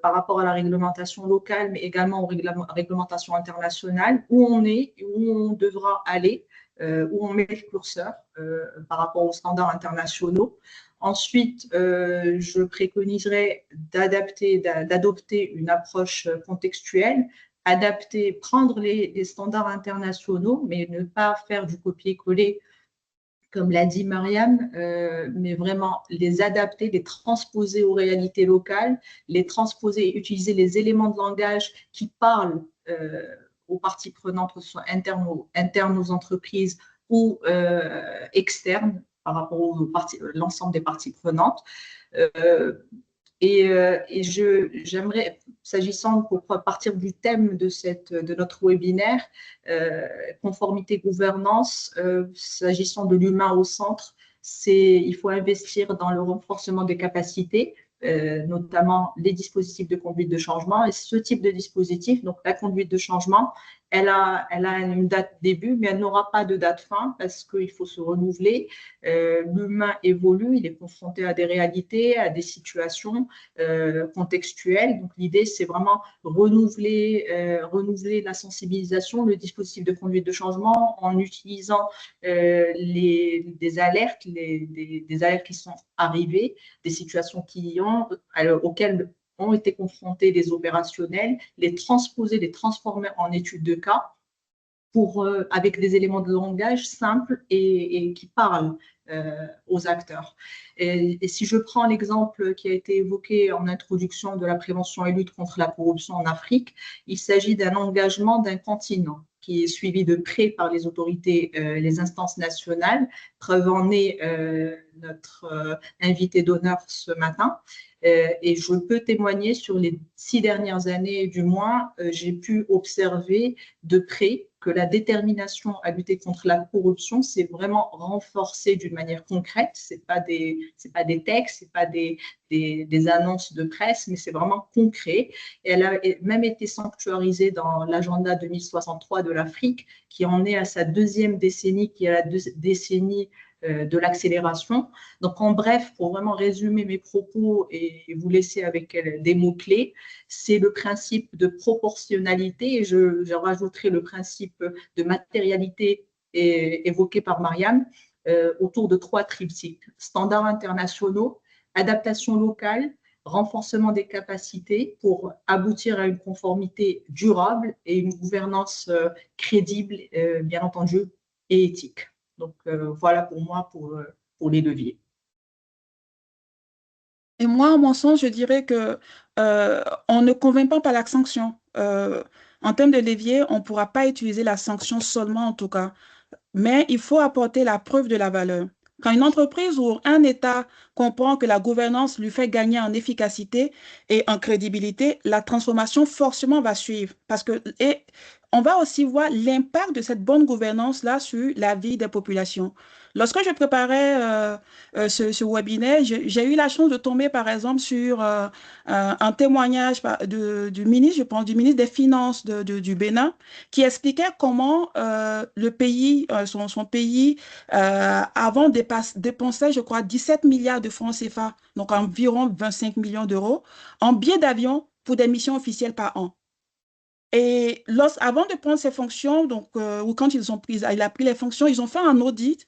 par rapport à la réglementation locale, mais également aux réglementations internationales, où on est et où on devra aller, où on met le curseur par rapport aux standards internationaux. Ensuite, je préconiserais d'adopter une approche contextuelle, prendre les standards internationaux, mais ne pas faire du copier-coller comme l'a dit Mariam, mais vraiment les adapter, les transposer aux réalités locales, les transposer, utiliser les éléments de langage qui parlent aux parties prenantes, que ce soit internes aux entreprises ou externes par rapport à l'ensemble des parties prenantes. J'aimerais, s'agissant, pour partir du thème de notre webinaire, conformité gouvernance, s'agissant de l'humain au centre, il faut investir dans le renforcement des capacités, notamment les dispositifs de conduite de changement. Et ce type de dispositif, donc la conduite de changement, elle a une date début, mais elle n'aura pas de date fin parce qu'il faut se renouveler. L'humain évolue, il est confronté à des réalités, à des situations contextuelles. Donc l'idée, c'est vraiment renouveler la sensibilisation, le dispositif de conduite de changement en utilisant des alertes, des alertes qui sont arrivées, des situations auxquelles ont été confrontés les opérationnels, les transposer, les transformer en études de cas avec des éléments de langage simples et qui parlent aux acteurs. Et si je prends l'exemple qui a été évoqué en introduction de la prévention et lutte contre la corruption en Afrique, il s'agit d'un engagement d'un continent qui est suivi de près par les autorités, les instances nationales. Preuve en est notre invité d'honneur ce matin. Et je peux témoigner sur les 6 dernières années, du moins, j'ai pu observer de près que la détermination à lutter contre la corruption s'est vraiment renforcée d'une manière concrète. C'est pas des textes, c'est pas des annonces de presse, mais c'est vraiment concret. Et elle a même été sanctuarisée dans l'agenda 2063 de l'Afrique, qui en est à sa 2e décennie, qui est la décennie de l'accélération. Donc, en bref, pour vraiment résumer mes propos et vous laisser avec des mots-clés, c'est le principe de proportionnalité, et je rajouterai le principe de matérialité évoqué par Mariam, autour de 3 triptyques: standards internationaux, adaptation locale, renforcement des capacités pour aboutir à une conformité durable et une gouvernance crédible, bien entendu, et éthique. Donc, voilà pour moi pour les leviers.
Et moi, à mon sens, je dirais que on ne convainc pas par la sanction. En termes de levier, on ne pourra pas utiliser la sanction seulement, en tout cas. Mais il faut apporter la preuve de la valeur. Quand une entreprise ou un État comprend que la gouvernance lui fait gagner en efficacité et en crédibilité, la transformation forcément va suivre. Et on va aussi voir l'impact de cette bonne gouvernance-là sur la vie des populations. Lorsque je préparais ce webinaire, j'ai eu la chance de tomber, par exemple, sur un témoignage du ministre, je pense, du ministre des Finances du Bénin, qui expliquait comment le pays, son pays, avant dépensait, je crois, 17 milliards de francs CFA, donc environ 25 millions d'euros, en billets d'avion pour des missions officielles par an. Et avant de prendre ses fonctions, donc, ou quand il a pris les fonctions, ils ont fait un audit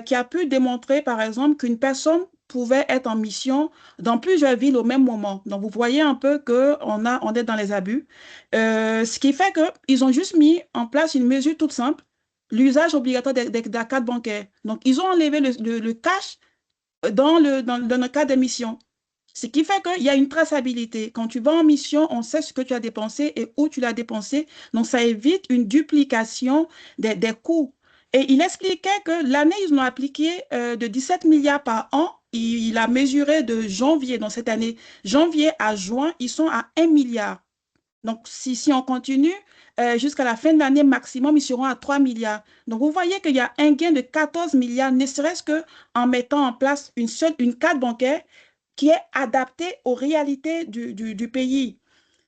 qui a pu démontrer, par exemple, qu'une personne pouvait être en mission dans plusieurs villes au même moment. Donc, vous voyez un peu qu'on est dans les abus. Ce qui fait qu'ils ont juste mis en place une mesure toute simple, l'usage obligatoire de la carte bancaire. Donc, ils ont enlevé le cash dans le cas des missions. Ce qui fait qu'il y a une traçabilité. Quand tu vas en mission, on sait ce que tu as dépensé et où tu l'as dépensé. Donc, ça évite une duplication des coûts. Et il expliquait que l'année, ils ont appliqué de 17 milliards par an. Il a mesuré de janvier, dans cette année, janvier à juin, ils sont à 1 milliard. Donc, si on continue, jusqu'à la fin de l'année maximum, ils seront à 3 milliards. Donc, vous voyez qu'il y a un gain de 14 milliards, ne serait-ce qu'en mettant en place une carte bancaire qui est adaptée aux réalités du pays.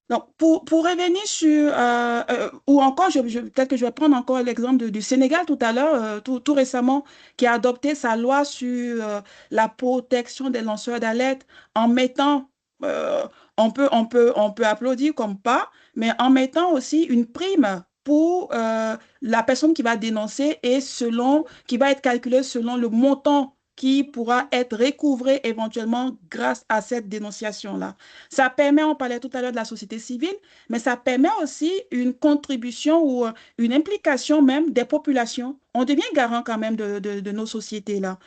Donc, pour revenir sur, ou encore, peut-être que je vais prendre encore l'exemple du Sénégal tout à l'heure, tout récemment, qui a adopté sa loi sur la protection des lanceurs d'alerte en mettant, euh, on peut applaudir comme pas, mais en mettant aussi une prime pour la personne qui va dénoncer et qui va être calculée selon le montant qui pourra être recouvré éventuellement grâce à cette dénonciation-là. Ça permet, on parlait tout à l'heure de la société civile, mais ça permet aussi une contribution ou une implication même des populations. On devient garant quand même de nos sociétés-là.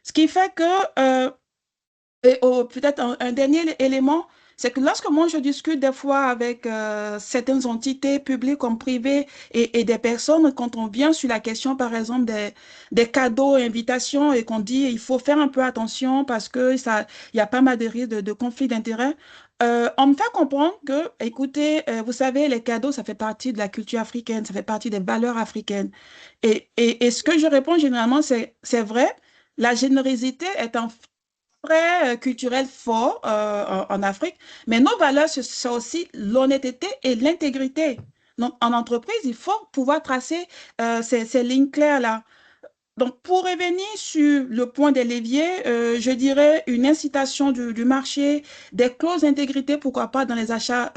Ce qui fait que euh, et peut-être un dernier élément, c'est que lorsque moi je discute des fois avec certaines entités publiques comme privées et des personnes, quand on vient sur la question par exemple des cadeaux, invitations et qu'on dit il faut faire un peu attention parce que il y a pas mal de risques de conflits d'intérêts, on me fait comprendre que, écoutez, vous savez, les cadeaux, ça fait partie de la culture africaine, ça fait partie des valeurs africaines. Et ce que je réponds généralement, c'est vrai, la générosité est un très culturel fort en Afrique, mais nos valeurs, c'est aussi l'honnêteté et l'intégrité. Donc, en entreprise, il faut pouvoir tracer ces lignes claires-là. Donc, pour revenir sur le point des leviers, je dirais une incitation du marché, des clauses d'intégrité, pourquoi pas dans les achats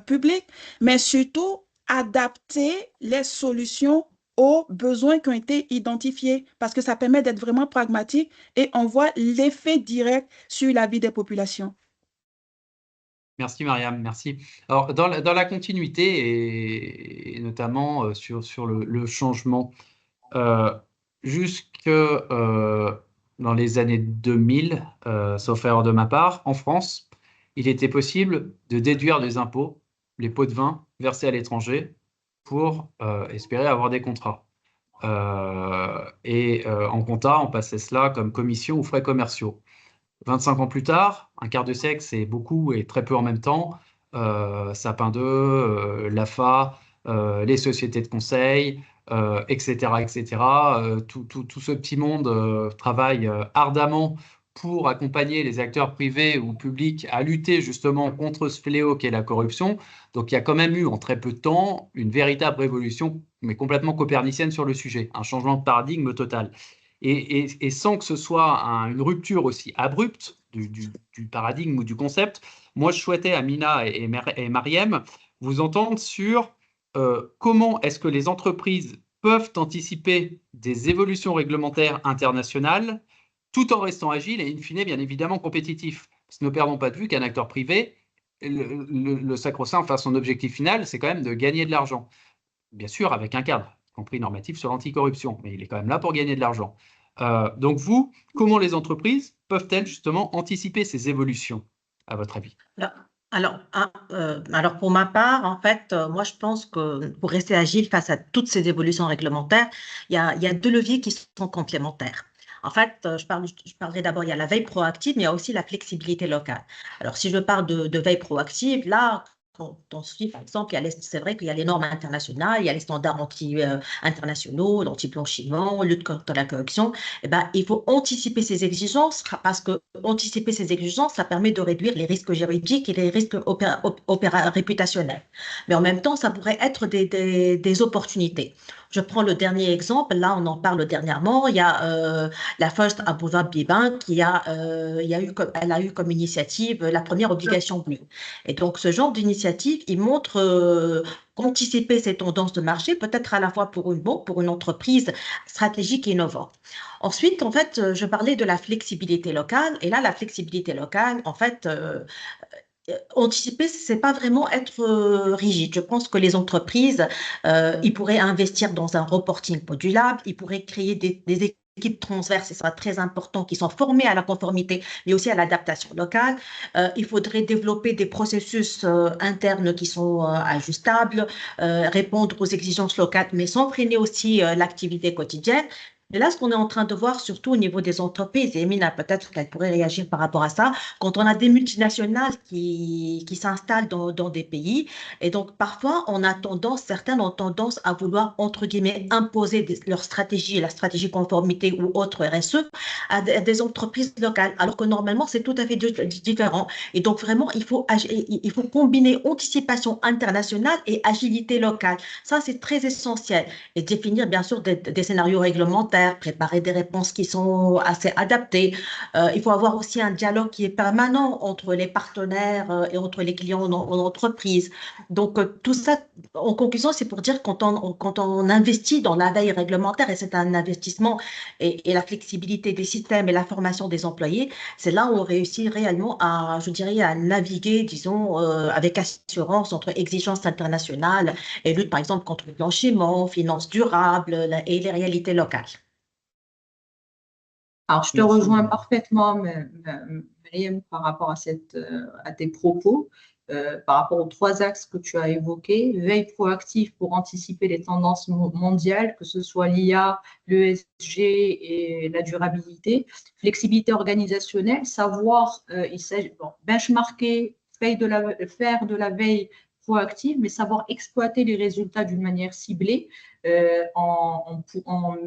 publics, mais surtout adapter les solutions aux besoins qui ont été identifiés, parce que ça permet d'être vraiment pragmatique et on voit l'effet direct sur la vie des populations.
Merci Mariam, merci. Alors, dans la continuité et notamment sur le changement, jusque dans les années 2000, sauf erreur de ma part, en France, il était possible de déduire des impôts, les pots de vin versés à l'étranger, pour espérer avoir des contrats. En compta, on passait cela comme commission ou frais commerciaux. 25 ans plus tard, un quart de siècle, c'est beaucoup et très peu en même temps. Sapin 2, l'AFA, les sociétés de conseil, etc., etc. Tout ce petit monde travaille ardemment pour accompagner les acteurs privés ou publics à lutter justement contre ce fléau qu'est la corruption. Donc il y a quand même eu en très peu de temps une véritable révolution, mais complètement copernicienne sur le sujet, un changement de paradigme total. Et sans que ce soit une rupture aussi abrupte du paradigme ou du concept, moi je souhaitais, Amina et Mariem, vous entendre sur comment est-ce que les entreprises peuvent anticiper des évolutions réglementaires internationales tout en restant agiles et in fine, bien évidemment, compétitifs. Parce que ne perdons pas de vue qu'un acteur privé, le sacro-saint, enfin son objectif final, c'est quand même de gagner de l'argent. Bien sûr, avec un cadre, y compris normatif sur l'anticorruption, mais il est quand même là pour gagner de l'argent. Donc vous, comment les entreprises peuvent-elles justement anticiper ces évolutions, à votre avis?
Alors, pour ma part, en fait, moi, je pense que pour rester agile face à toutes ces évolutions réglementaires, il y a deux leviers qui sont complémentaires. En fait, je parlerai d'abord, il y a la veille proactive, mais il y a aussi la flexibilité locale. Alors, si je parle de veille proactive, là, quand on suit, par exemple, c'est vrai qu'il y a les normes internationales, il y a les standards internationaux, l'anti-blanchiment, lutte contre la corruption. Eh ben, il faut anticiper ces exigences parce que anticiper ces exigences, ça permet de réduire les risques juridiques et les risques réputationnels. Mais en même temps, ça pourrait être des opportunités. Je prends le dernier exemple, là on en parle dernièrement, il y a la First Abu Dhabi Bank elle a eu comme initiative la première obligation bleue. Et donc ce genre d'initiative, il montre qu'anticiper ces tendances de marché peut être à la fois pour une banque, pour une entreprise stratégique et innovante. Ensuite, en fait, je parlais de la flexibilité locale, et là la flexibilité locale, en fait, anticiper, c'est pas vraiment être rigide. Je pense que les entreprises, ils pourraient investir dans un reporting modulable, ils pourraient créer des équipes transverses, et ça sera très important, qui sont formées à la conformité, mais aussi à l'adaptation locale. Il faudrait développer des processus internes qui sont ajustables, répondre aux exigences locales, mais sans freiner aussi l'activité quotidienne. Et là, ce qu'on est en train de voir, surtout au niveau des entreprises, et Emine, peut-être qu'elle pourrait réagir par rapport à ça, quand on a des multinationales qui s'installent dans des pays, et donc parfois, certaines ont tendance à vouloir, entre guillemets, imposer leur stratégie, la stratégie conformité ou autre RSE, à des entreprises locales, alors que normalement, c'est tout à fait différent. Et donc, vraiment, il faut combiner anticipation internationale et agilité locale. Ça, c'est très essentiel. Et définir, bien sûr, des scénarios réglementaires, préparer des réponses qui sont assez adaptées. Il faut avoir aussi un dialogue qui est permanent entre les partenaires et entre les clients en entreprise. Donc, tout ça, en conclusion, c'est pour dire quand on investit dans la veille réglementaire, et c'est un investissement, et la flexibilité des systèmes et la formation des employés, c'est là où on réussit réellement à, je dirais, à naviguer, disons, avec assurance entre exigences internationales et lutte, par exemple, contre le blanchiment, finances durables et les réalités locales.
Alors, je te
Merci.
rejoins parfaitement, Mariam, par rapport à tes propos, par rapport aux 3 axes que tu as évoqués. Veille proactive pour anticiper les tendances mondiales, que ce soit l'IA, l'ESG et la durabilité. Flexibilité organisationnelle, savoir, il s'agit, benchmarker, faire de la veille proactive, mais savoir exploiter les résultats d'une manière ciblée en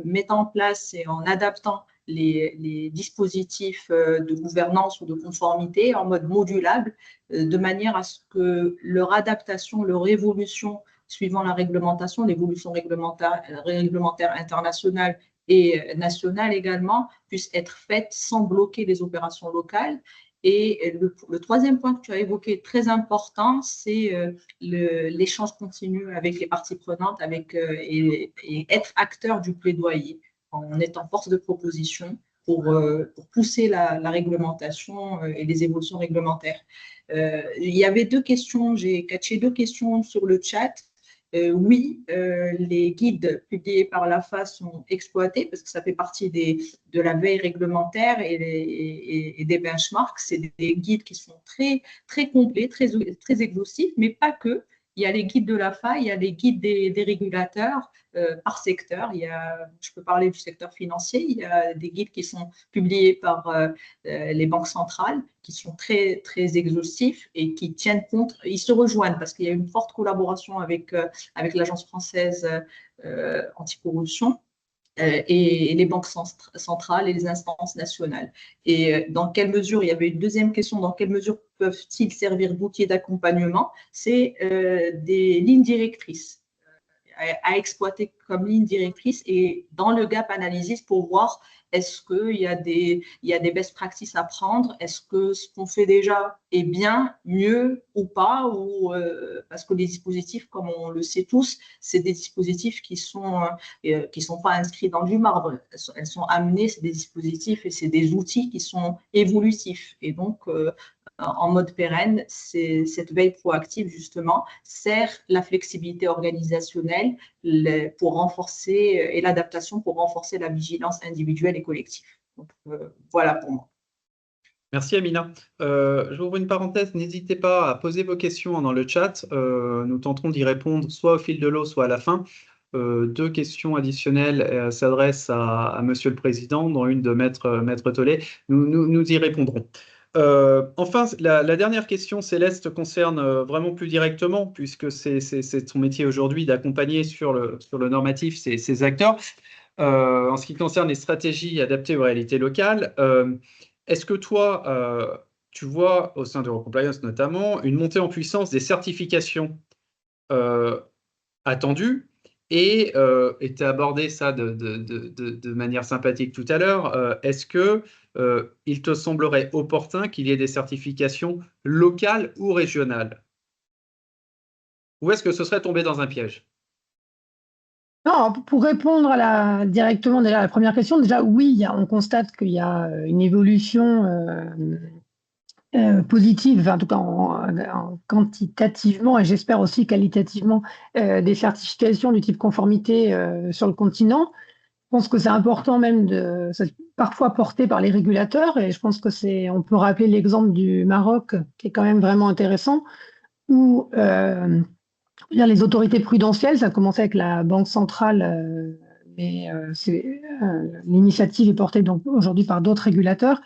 mettant en place et en adaptant les dispositifs de gouvernance ou de conformité en mode modulable, de manière à ce que leur adaptation, leur évolution suivant la réglementation, l'évolution réglementaire internationale et nationale également, puisse être faite sans bloquer les opérations locales. Et le 3e point que tu as évoqué, très important, c'est l'échange continu avec les parties prenantes et être acteur du plaidoyer en étant force de proposition pour pousser la réglementation et les évolutions réglementaires. Il y avait 2 questions, j'ai catché 2 questions sur le chat. Oui, les guides publiés par l'AFA sont exploités parce que ça fait partie de la veille réglementaire et des benchmarks. C'est des guides qui sont très, très complets, très, très exhaustifs, mais pas que. Il y a les guides de l'AFA, il y a les guides des régulateurs par secteur. Je peux parler du secteur financier, il y a des guides qui sont publiés par les banques centrales, qui sont très, très exhaustifs et qui tiennent compte, ils se rejoignent parce qu'il y a une forte collaboration avec l'Agence française anticorruption et les banques centrales et les instances nationales. Et dans quelle mesure, il y avait une 2e question, dans quelle mesure peuvent-ils servir d'outils d'accompagnement? C'est des lignes directrices à exploiter comme ligne directrice et dans le gap analysis pour voir est-ce qu'il y a des best practices à prendre, est-ce que ce qu'on fait déjà est bien, mieux ou pas, parce que les dispositifs, comme on le sait tous, c'est des dispositifs qui sont pas inscrits dans du marbre, elles sont amenées, c'est des dispositifs et c'est des outils qui sont évolutifs et donc en mode pérenne, cette veille proactive, justement, sert la flexibilité organisationnelle pour renforcer et l'adaptation pour renforcer la vigilance individuelle et collective. Donc, voilà pour moi.
Merci Amina. J'ouvre une parenthèse, n'hésitez pas à poser vos questions dans le chat. Nous tenterons d'y répondre soit au fil de l'eau, soit à la fin. 2 questions additionnelles s'adressent à Monsieur le Président, dont une de Maître Tollet. Nous y répondrons. Enfin, la dernière question, Céleste, concerne vraiment plus directement, puisque c'est son métier aujourd'hui d'accompagner sur le normatif ces acteurs. En ce qui concerne les stratégies adaptées aux réalités locales, est-ce que toi, tu vois, au sein d'Eurocompliance notamment, une montée en puissance des certifications attendues et tu as abordé ça de manière sympathique tout à l'heure. Est-ce que il te semblerait opportun qu'il y ait des certifications locales ou régionales? Ou est-ce que ce serait tombé dans un piège?
Non, pour répondre directement déjà à la première question, déjà oui, on constate qu'il y a une évolution positive, enfin, en tout cas quantitativement et j'espère aussi qualitativement, des certifications du type conformité sur le continent. Je pense que c'est important même c'est parfois porté par les régulateurs et je pense que on peut rappeler l'exemple du Maroc qui est quand même vraiment intéressant où les autorités prudentielles, ça a commencé avec la Banque centrale l'initiative est portée donc aujourd'hui par d'autres régulateurs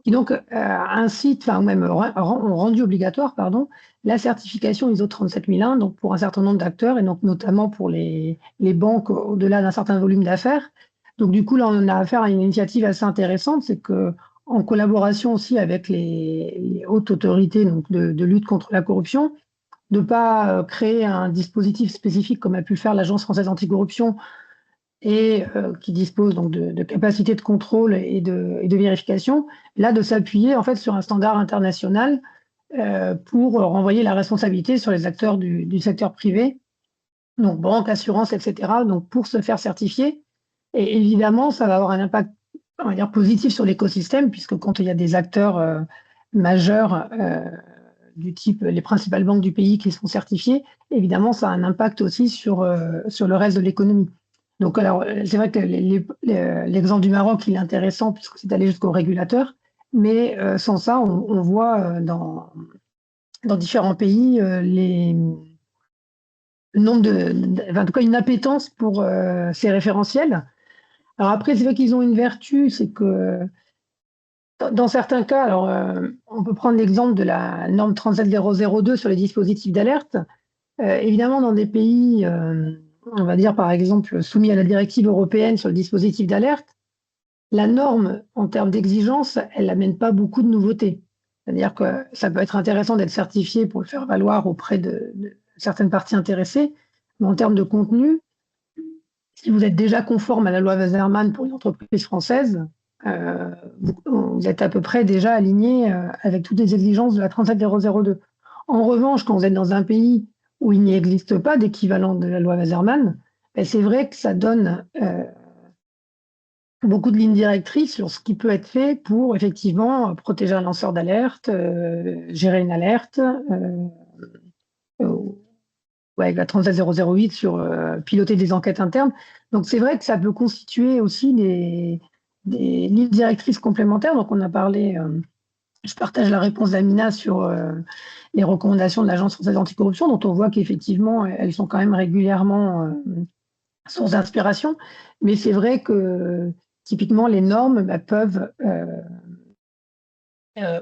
qui donc incitent, enfin même ont rendu obligatoire, pardon, la certification ISO 37001 donc pour un certain nombre d'acteurs et donc notamment pour les banques au-delà d'un certain volume d'affaires. Donc du coup là on a affaire à une initiative assez intéressante, c'est que en collaboration aussi avec les hautes autorités donc de lutte contre la corruption, de ne pas créer un dispositif spécifique comme a pu le faire l'Agence française anticorruption et qui dispose donc de capacités de contrôle et de vérification, là de s'appuyer en fait sur un standard international pour renvoyer la responsabilité sur les acteurs du secteur privé, donc banque, assurance, etc. Donc pour se faire certifier. Et évidemment, ça va avoir un impact, on va dire, positif sur l'écosystème, puisque quand il y a des acteurs majeurs du type les principales banques du pays qui sont certifiées, évidemment, ça a un impact aussi sur le reste de l'économie. Donc, alors, c'est vrai que l'exemple du Maroc, il est intéressant puisque c'est allé jusqu'au régulateur, mais sans ça, on voit dans différents pays le nombre en tout cas, une appétence pour ces référentiels. Alors après, c'est vrai qu'ils ont une vertu, c'est que dans certains cas, alors on peut prendre l'exemple de la norme 37002 sur les dispositifs d'alerte. Évidemment, dans des pays, on va dire par exemple, soumis à la directive européenne sur le dispositif d'alerte, la norme en termes d'exigence, elle n'amène pas beaucoup de nouveautés. C'est-à-dire que ça peut être intéressant d'être certifié pour le faire valoir auprès de certaines parties intéressées, mais en termes de contenu, si vous êtes déjà conforme à la loi Wasserman pour une entreprise française, vous êtes à peu près déjà aligné avec toutes les exigences de la 37002. En revanche, quand vous êtes dans un pays où il n'y existe pas d'équivalent de la loi Wasserman, ben c'est vrai que ça donne beaucoup de lignes directrices sur ce qui peut être fait pour effectivement protéger un lanceur d'alerte, gérer une alerte, avec la 37008 sur piloter des enquêtes internes. Donc c'est vrai que ça peut constituer aussi des lignes directrices complémentaires. Donc on a parlé, je partage la réponse d'Amina sur les recommandations de l'Agence française anticorruption, dont on voit qu'effectivement elles sont quand même régulièrement source d'inspiration. Mais c'est vrai que typiquement les normes peuvent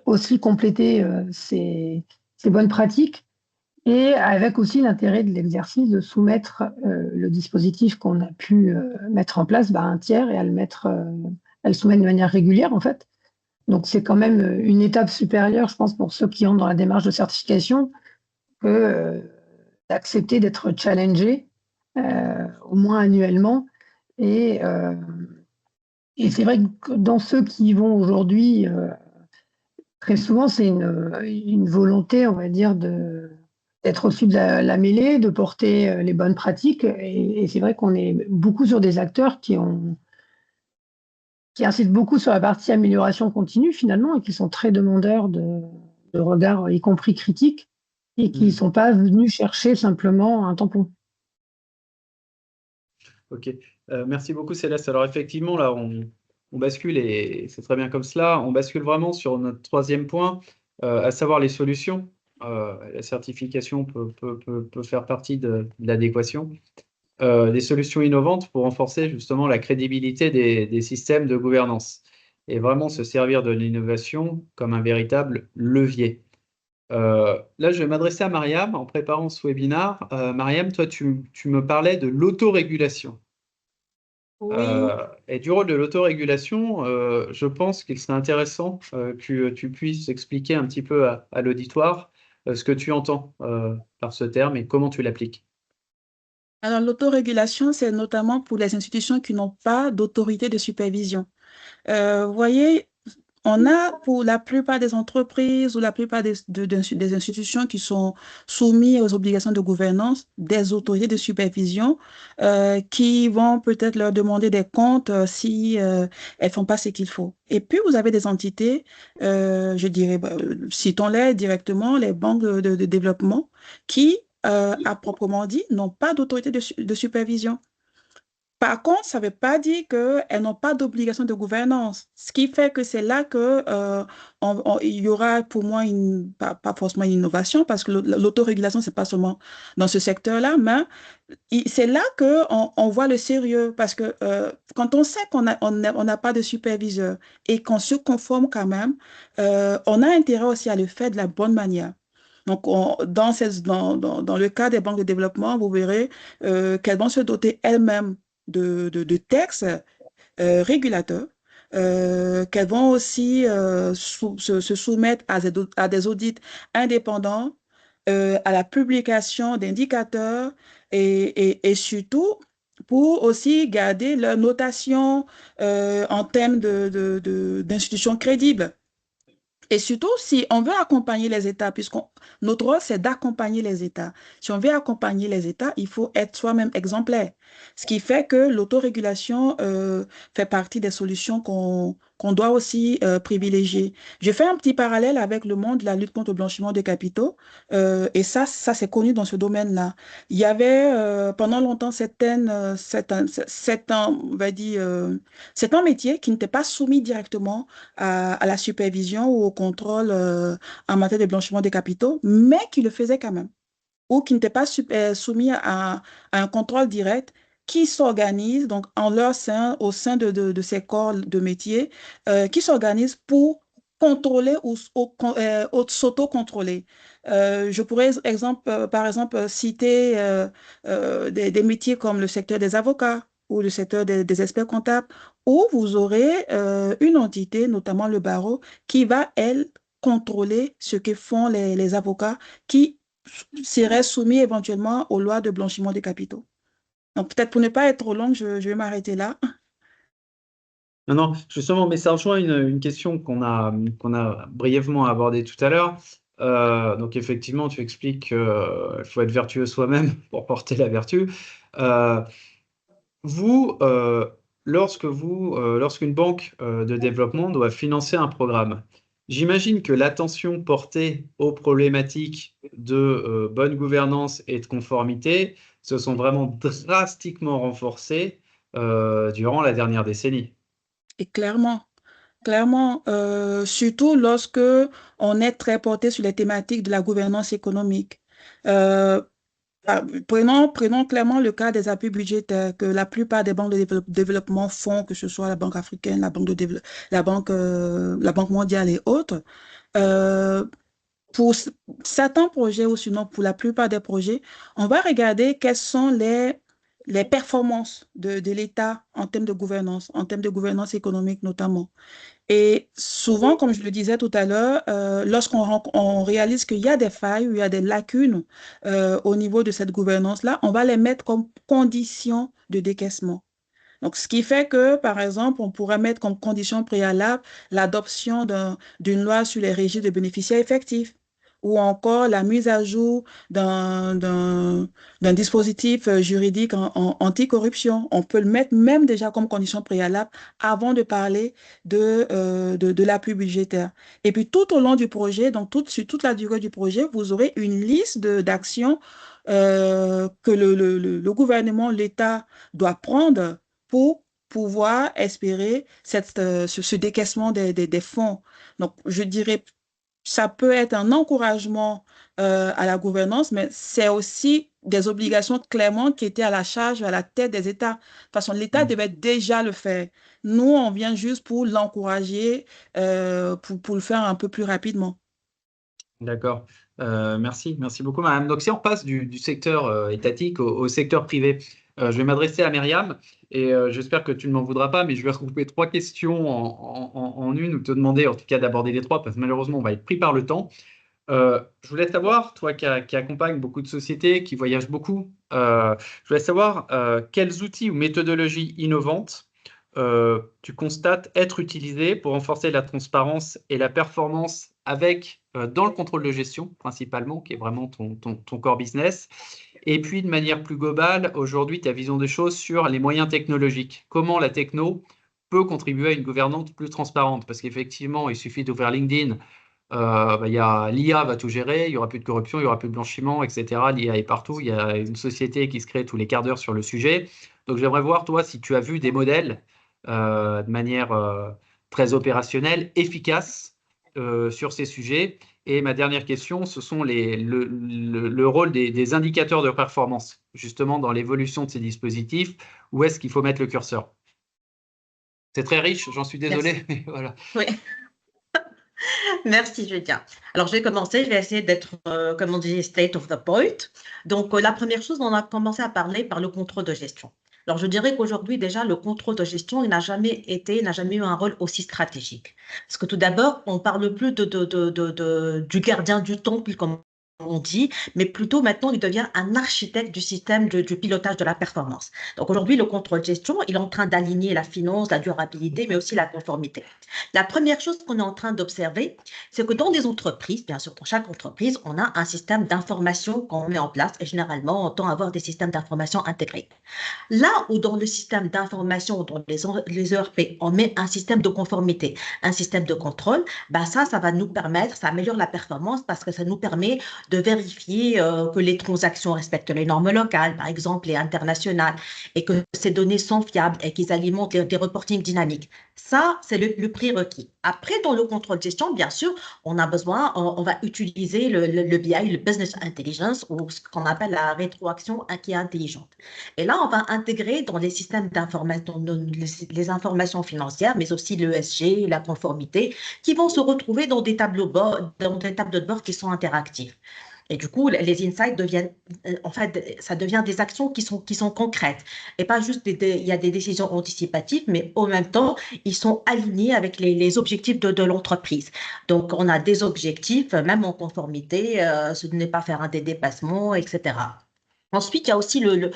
aussi compléter ces bonnes pratiques. Et avec aussi l'intérêt de l'exercice de soumettre le dispositif qu'on a pu mettre en place à un tiers et à le soumettre de manière régulière en fait. Donc c'est quand même une étape supérieure, je pense, pour ceux qui entrent dans la démarche de certification, que d'accepter d'être challengé au moins annuellement. Et c'est vrai que dans ceux qui y vont aujourd'hui, très souvent c'est une volonté, on va dire, d'être au-dessus de la mêlée, de porter les bonnes pratiques. Et c'est vrai qu'on est beaucoup sur des acteurs qui incitent beaucoup sur la partie amélioration continue finalement et qui sont très demandeurs de regards, y compris critiques, et qui ne sont pas venus chercher simplement un tampon.
Ok, merci beaucoup Céleste. Alors effectivement, là, on bascule, et c'est très bien comme cela, on bascule vraiment sur notre troisième point, à savoir les solutions. La certification peut faire partie de l'adéquation. Des solutions innovantes pour renforcer justement la crédibilité des systèmes de gouvernance et vraiment se servir de l'innovation comme un véritable levier. Là, je vais m'adresser à Mariam en préparant ce webinaire. Mariam, toi, tu me parlais de l'autorégulation.
Oui.
Et du rôle de l'autorégulation, je pense qu'il serait intéressant que tu puisses expliquer un petit peu à l'auditoire ce que tu entends par ce terme et comment tu l'appliques.
Alors, l'autorégulation, c'est notamment pour les institutions qui n'ont pas d'autorité de supervision. Vous voyez, on a pour la plupart des entreprises ou la plupart des institutions qui sont soumises aux obligations de gouvernance, des autorités de supervision qui vont peut-être leur demander des comptes si elles ne font pas ce qu'il faut. Et puis, vous avez des entités, je dirais, citons-les directement, les banques de développement qui, à proprement dit, n'ont pas d'autorité de supervision. Par contre, ça ne veut pas dire qu'elles n'ont pas d'obligation de gouvernance. Ce qui fait que c'est là que il y aura pour moi pas forcément une innovation, parce que l'autorégulation, ce n'est pas seulement dans ce secteur-là, mais c'est là qu'on voit le sérieux. Parce que quand on sait on n'a pas de superviseur et qu'on se conforme quand même, on a intérêt aussi à le faire de la bonne manière. Donc, dans le cas des banques de développement, vous verrez qu'elles vont se doter elles-mêmes de textes régulateurs, qu'elles vont aussi se soumettre à des audits indépendants, à la publication d'indicateurs et surtout pour aussi garder leur notation en termes d'institutions crédibles. Et surtout, si on veut accompagner les États, notre rôle, c'est d'accompagner les États. Si on veut accompagner les États, il faut être soi-même exemplaire. Ce qui fait que l'autorégulation fait partie des solutions qu'on doit aussi privilégier. Je fais un petit parallèle avec le monde de la lutte contre le blanchiment de capitaux. Et ça c'est connu dans ce domaine-là. Il y avait pendant longtemps on va dire, c'est un métier qui n'était pas soumis directement à la supervision ou au contrôle en matière de blanchiment des capitaux, mais qui le faisait quand même, ou qui n'était pas soumis à un contrôle direct, qui s'organisent donc en leur sein, au sein de ces corps de métier, qui s'organisent pour contrôler ou s'auto-contrôler. Je pourrais par exemple citer des métiers comme le secteur des avocats ou le secteur des experts comptables, où vous aurez une entité, notamment le barreau, qui va, elle, contrôler ce que font les avocats qui seraient soumis éventuellement aux lois de blanchiment des capitaux. Donc, peut-être pour ne pas être trop longue, je vais m'arrêter là.
Non, non, justement, mais ça rejoint une question qu'on a brièvement abordée tout à l'heure. Donc, effectivement, tu expliques qu'il faut être vertueux soi-même pour porter la vertu. Lorsqu'une banque de développement doit financer un programme, j'imagine que l'attention portée aux problématiques de bonne gouvernance et de conformité se sont vraiment drastiquement renforcées durant la dernière décennie.
Et clairement, surtout lorsque on est très porté sur les thématiques de la gouvernance économique. Euh, Prenons clairement le cas des appuis budgétaires que la plupart des banques de développement font, que ce soit la Banque africaine, la Banque mondiale et autres. Euh, pour certains projets ou sinon pour la plupart des projets, on va regarder quelles sont les performances de l'État en termes de gouvernance économique notamment. Et souvent, comme je le disais tout à l'heure, on réalise qu'il y a des failles, il y a des lacunes au niveau de cette gouvernance-là, on va les mettre comme condition de décaissement. Donc, ce qui fait que, par exemple, on pourrait mettre comme condition préalable l'adoption d'une loi sur les régimes de bénéficiaires effectifs ou encore la mise à jour d'un dispositif juridique anticorruption. On peut le mettre même déjà comme condition préalable avant de parler de l'appui budgétaire. Et puis, tout au long du projet, donc sur toute la durée du projet, vous aurez une liste d'actions que le gouvernement, l'État doit prendre pour pouvoir espérer ce décaissement des fonds. Donc, je dirais, ça peut être un encouragement à la gouvernance, mais c'est aussi des obligations clairement qui étaient à la charge, à la tête des États. De toute façon, l'État devait déjà le faire. Nous, on vient juste pour l'encourager, pour le faire un peu plus rapidement.
D'accord. Merci beaucoup, madame. Donc, si on passe du secteur étatique au secteur privé, je vais m'adresser à Myriam et j'espère que tu ne m'en voudras pas, mais je vais regrouper 3 questions en une ou te demander en tout cas d'aborder les 3 parce que malheureusement, on va être pris par le temps. Je voulais savoir, toi qui accompagne beaucoup de sociétés, qui voyage beaucoup, je voulais savoir quels outils ou méthodologies innovantes tu constates être utilisés pour renforcer la transparence et la performance dans le contrôle de gestion principalement, qui est vraiment ton core business. Et puis, de manière plus globale, aujourd'hui, ta vision des choses sur les moyens technologiques. Comment la techno peut contribuer à une gouvernance plus transparente? Parce qu'effectivement, il suffit d'ouvrir LinkedIn l'IA va tout gérer, il n'y aura plus de corruption, il n'y aura plus de blanchiment, etc. L'IA est partout, il y a une société qui se crée tous les quarts d'heure sur le sujet. Donc j'aimerais voir, toi, si tu as vu des modèles de manière très opérationnelle, efficace sur ces sujets. Et ma dernière question, ce sont le rôle des indicateurs de performance, justement dans l'évolution de ces dispositifs. Où est-ce qu'il faut mettre le curseur? C'est très riche, j'en suis désolé, mais voilà.
Oui. Merci, Julien. Alors, je vais commencer, je vais essayer d'être, comme on dit, state of the point. Donc, la première chose, on a commencé à parler par le contrôle de gestion. Alors, je dirais qu'aujourd'hui, déjà, le contrôle de gestion, il n'a jamais eu un rôle aussi stratégique. Parce que tout d'abord, on parle plus du gardien du temple, comme on dit, mais plutôt maintenant, il devient un architecte du système du pilotage de la performance. Donc, aujourd'hui, le contrôle de gestion, il est en train d'aligner la finance, la durabilité, mais aussi la conformité. La première chose qu'on est en train d'observer, c'est que dans des entreprises, bien sûr, dans chaque entreprise, on a un système d'information qu'on met en place et généralement, on tend à avoir des systèmes d'information intégrés. Là où dans le système d'information, dans les ERP, on met un système de conformité, un système de contrôle, ben ça va nous permettre, ça améliore la performance parce que ça nous permet de vérifier que les transactions respectent les normes locales, par exemple, et internationales, et que ces données sont fiables et qu'ils alimentent des reportings dynamiques. Ça, c'est le prérequis. Après, dans le contrôle de gestion, bien sûr, on va utiliser le BI, le Business Intelligence, ou ce qu'on appelle la rétroaction qui est intelligente. Et là, on va intégrer dans les systèmes d'information, les informations financières, mais aussi l'ESG, la conformité, qui vont se retrouver dans des tableaux de bord qui sont interactifs. Et du coup, les insights deviennent, en fait, ça devient des actions qui sont concrètes. Et pas juste, il y a des décisions anticipatives, mais en même temps, ils sont alignés avec les objectifs de l'entreprise. Donc, on a des objectifs, même en conformité, ce n'est pas faire un des dépassements, etc. Ensuite, il y a aussi le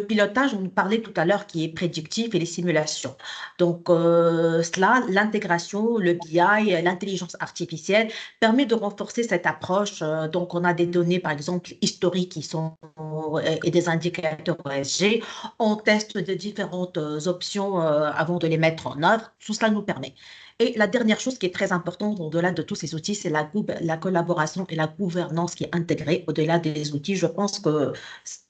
pilotage, on nous parlait tout à l'heure, qui est prédictif et les simulations. Donc, l'intégration, le BI, l'intelligence artificielle permet de renforcer cette approche. Donc, on a des données, par exemple, historiques et des indicateurs ESG. On teste de différentes options avant de les mettre en œuvre. Tout cela nous permet. Et la dernière chose qui est très importante au-delà de tous ces outils, c'est la collaboration et la gouvernance qui est intégrée au-delà des outils. Je pense que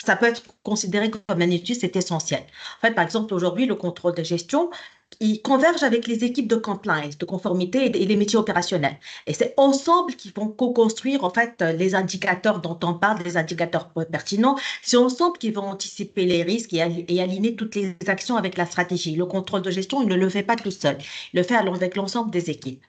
ça peut être considéré comme un outil, c'est essentiel. En fait, par exemple, aujourd'hui, le contrôle de gestion, il converge avec les équipes de compliance, de conformité et les métiers opérationnels. Et c'est ensemble qu'ils vont co-construire, en fait, les indicateurs dont on parle, les indicateurs pertinents. C'est ensemble qu'ils vont anticiper les risques et aligner toutes les actions avec la stratégie. Le contrôle de gestion, il ne le fait pas tout seul. Il le fait avec l'ensemble des équipes.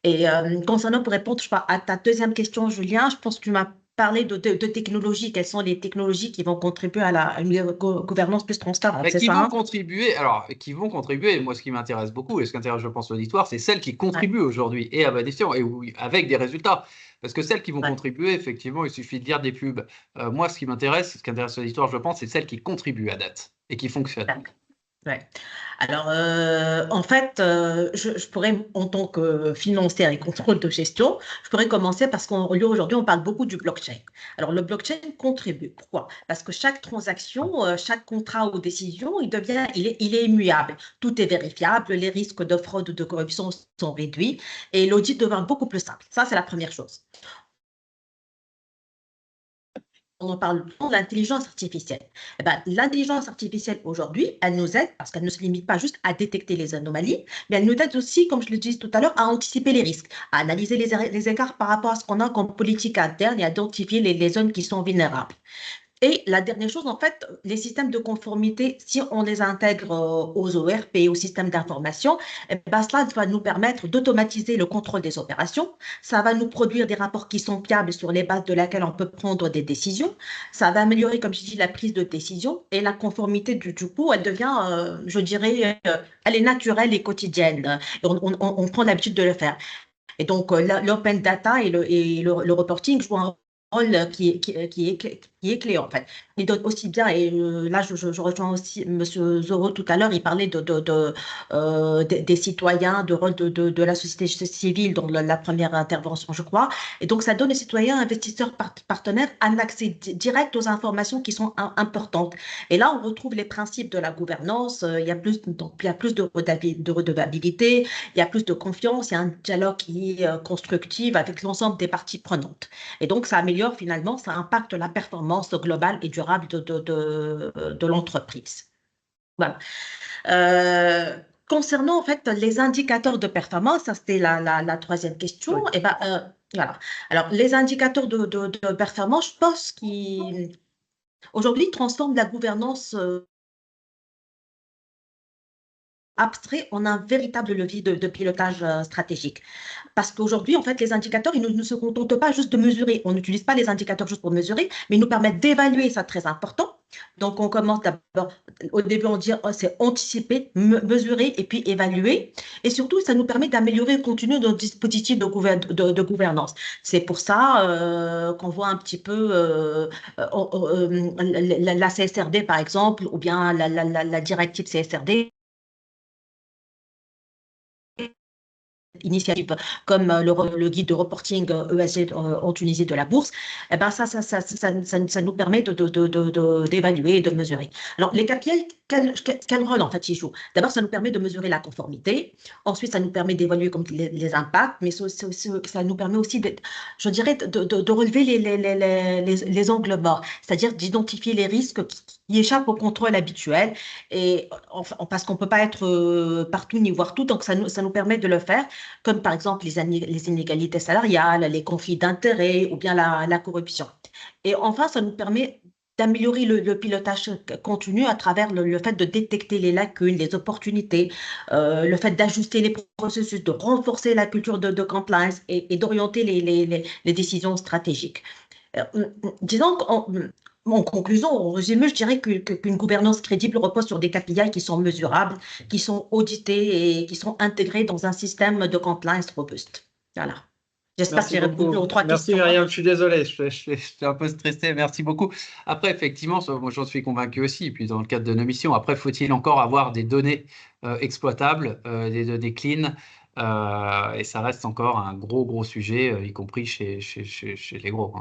Et concernant, pour répondre à ta deuxième question, Julien, je pense que tu m'as parlé de technologies. Quelles sont les technologies qui vont contribuer à une gouvernance plus transparente, c'est ça,
vont contribuer, qui vont contribuer, moi ce qui m'intéresse beaucoup, et ce qui intéresse, je pense, l'auditoire, c'est celles qui contribuent aujourd'hui et à ma décision, et avec des résultats. Parce que celles qui vont contribuer, effectivement, il suffit de lire des pubs. Moi, ce qui intéresse l'auditoire, je pense, c'est celles qui contribuent à date et qui fonctionnent.
Ouais. Alors, en fait, je pourrais, en tant que financière et contrôle de gestion, je pourrais commencer parce qu'aujourd'hui, on parle beaucoup du blockchain. Alors, le blockchain contribue. Pourquoi? Parce que chaque transaction, chaque contrat ou décision, il est immuable. Tout est vérifiable, les risques de fraude ou de corruption sont réduits et l'audit devient beaucoup plus simple. Ça, c'est la première chose. On parle de l'intelligence artificielle. Eh ben, l'intelligence artificielle aujourd'hui, elle nous aide parce qu'elle ne se limite pas juste à détecter les anomalies, mais elle nous aide aussi, comme je le disais tout à l'heure, à anticiper les risques, à analyser les écarts par rapport à ce qu'on a comme politique interne et à identifier les zones qui sont vulnérables. Et la dernière chose, en fait, les systèmes de conformité, si on les intègre aux ORP, aux systèmes d'information, eh ben, cela va nous permettre d'automatiser le contrôle des opérations. Ça va nous produire des rapports qui sont fiables sur les bases de laquelle on peut prendre des décisions. Ça va améliorer, comme je dis, la prise de décision et la conformité du coup, elle devient, je dirais, elle est naturelle et quotidienne. Et on prend l'habitude de le faire. Et donc, l'open data et le reporting jouent un qui est clé, en fait. Il donne aussi bien, et là, je rejoins aussi M. Zoro tout à l'heure, il parlait des citoyens, de rôle de la société civile dans la première intervention, je crois. Et donc, ça donne aux citoyens, investisseurs, partenaires, un accès direct aux informations qui sont importantes. Et là, on retrouve les principes de la gouvernance. Il y a plus de redevabilité, il y a plus de confiance, il y a un dialogue qui est constructif avec l'ensemble des parties prenantes. Et donc, ça améliore finalement, ça impacte la performance globale et durable de l'entreprise. Voilà. Concernant en fait les indicateurs de performance, ça c'était la troisième question.
Oui.
Et ben, voilà. Alors, les indicateurs de performance, je pense qu'aujourd'hui, transforment la gouvernance abstrait en un véritable levier de pilotage stratégique. Parce qu'aujourd'hui, en fait, les indicateurs, ils ne se contentent pas juste de mesurer. On n'utilise pas les indicateurs juste pour mesurer, mais ils nous permettent d'évaluer, ça très important. Donc, on commence d'abord, au début, on dit, oh, c'est anticiper, mesurer et puis évaluer. Et surtout, ça nous permet d'améliorer le contenu de nos dispositifs de gouvernance. C'est pour ça qu'on voit un petit peu la CSRD, par exemple, ou bien la directive CSRD, initiatives comme le guide de reporting ESG en Tunisie de la bourse, eh ben ça nous permet d'évaluer et de mesurer. Alors, les KPI, quel rôle en fait ils jouent? D'abord, ça nous permet de mesurer la conformité. Ensuite, ça nous permet d'évaluer les impacts, mais ça nous permet aussi, je dirais, de relever les angles morts, c'est-à-dire d'identifier les risques qui échappent au contrôle habituel, et parce qu'on ne peut pas être partout ni voir tout, donc ça nous permet de le faire, comme par exemple les inégalités salariales, les conflits d'intérêts ou bien la corruption. Et enfin, ça nous permet d'améliorer le pilotage continu à travers le fait de détecter les lacunes, les opportunités, le fait d'ajuster les processus, de renforcer la culture de compliance et d'orienter les décisions stratégiques. Disons en conclusion, en résumé, je dirais qu'une gouvernance crédible repose sur des KPI qui sont mesurables, qui sont audités et qui sont intégrés dans un système de compliance robuste. Voilà. J'espère que j'ai répondu aux trois questions.
Merci Myriam, je suis désolé, je suis un peu stressé, merci beaucoup. Après, effectivement, moi j'en suis convaincu aussi, et puis dans le cadre de nos missions, après, faut-il encore avoir des données exploitables, des données clean, et ça reste encore un gros sujet, y compris chez les gros.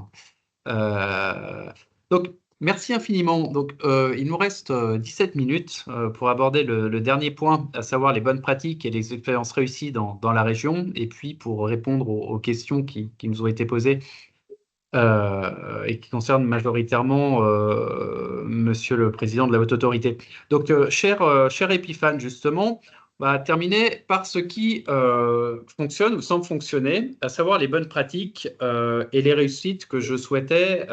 Donc, merci infiniment. Donc, il nous reste 17 minutes pour aborder le dernier point, à savoir les bonnes pratiques et les expériences réussies dans la région, et puis pour répondre aux questions qui nous ont été posées et qui concernent majoritairement Monsieur le Président de la Haute Autorité. Donc, cher Epiphane, justement, on va terminer par ce qui fonctionne ou semble fonctionner, à savoir les bonnes pratiques et les réussites que je souhaite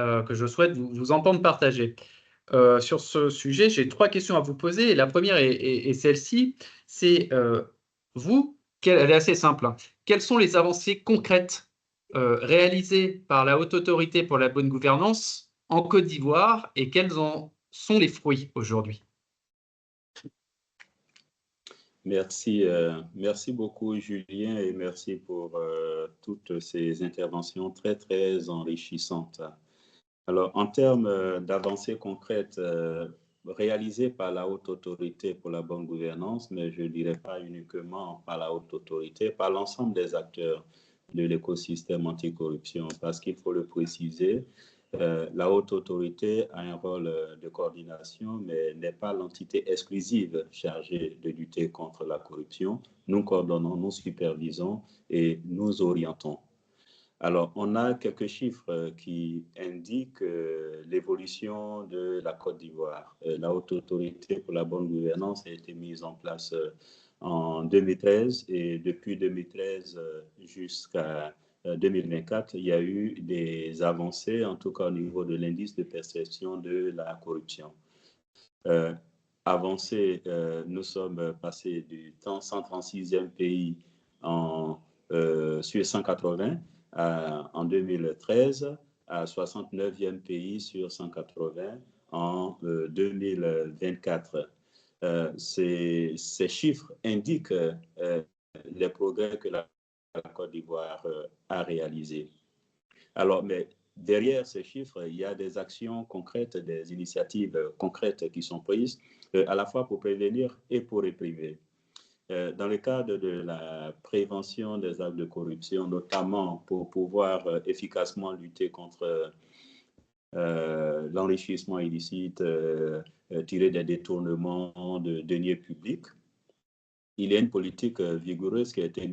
vous entendre partager. Sur ce sujet, j'ai 3 questions à vous poser. Et la première est celle-ci. C'est vous, elle est assez simple, hein. Quelles sont les avancées concrètes réalisées par la Haute Autorité pour la bonne gouvernance en Côte d'Ivoire et quels en sont les fruits aujourd'hui?
Merci, merci beaucoup Julien et merci pour toutes ces interventions très enrichissantes. Alors, en termes d'avancées concrètes réalisées par la Haute Autorité pour la bonne gouvernance, mais je ne dirais pas uniquement par la Haute Autorité, par l'ensemble des acteurs de l'écosystème anticorruption, parce qu'il faut le préciser, la Haute Autorité a un rôle de coordination, mais n'est pas l'entité exclusive chargée de lutter contre la corruption. Nous coordonnons, nous supervisons et nous orientons. Alors, on a quelques chiffres qui indiquent l'évolution de la Côte d'Ivoire. La Haute Autorité pour la bonne gouvernance a été mise en place en 2013 et depuis 2013 jusqu'à 2024, il y a eu des avancées, en tout cas au niveau de l'indice de perception de la corruption. Avancées, nous sommes passés du 136e pays sur 180 en 2013 à 69e pays sur 180 en 2024. Ces chiffres indiquent les progrès que la Côte d'Ivoire a réalisés. Alors, mais derrière ces chiffres, il y a des actions concrètes, des initiatives concrètes qui sont prises, à la fois pour prévenir et pour réprimer. Dans le cadre de la prévention des actes de corruption, notamment pour pouvoir efficacement lutter contre l'enrichissement illicite tiré des détournements de deniers publics, il y a une politique vigoureuse qui a été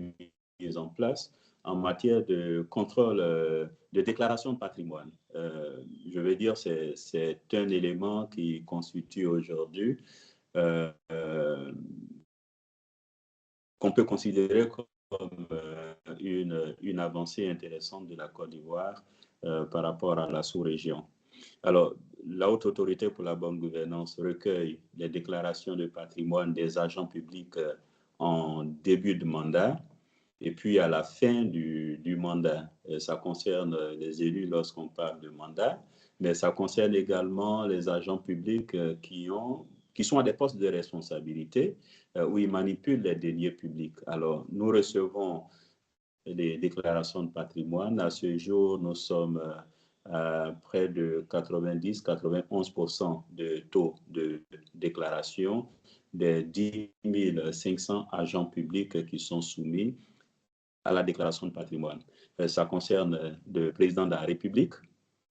mise en place en matière de contrôle de déclaration de patrimoine. Je veux dire, c'est un élément qui constitue aujourd'hui qu'on peut considérer comme une avancée intéressante de la Côte d'Ivoire par rapport à la sous-région. Alors, la Haute Autorité pour la bonne gouvernance recueille les déclarations de patrimoine des agents publics en début de mandat et puis à la fin du mandat. Ça concerne les élus lorsqu'on parle de mandat, mais ça concerne également les agents publics qui sont à des postes de responsabilité où ils manipulent les deniers publics. Alors, nous recevons les déclarations de patrimoine. À ce jour, nous sommes à près de 90-91% de taux de déclaration des 10 500 agents publics qui sont soumis à la déclaration de patrimoine. Ça concerne le président de la République.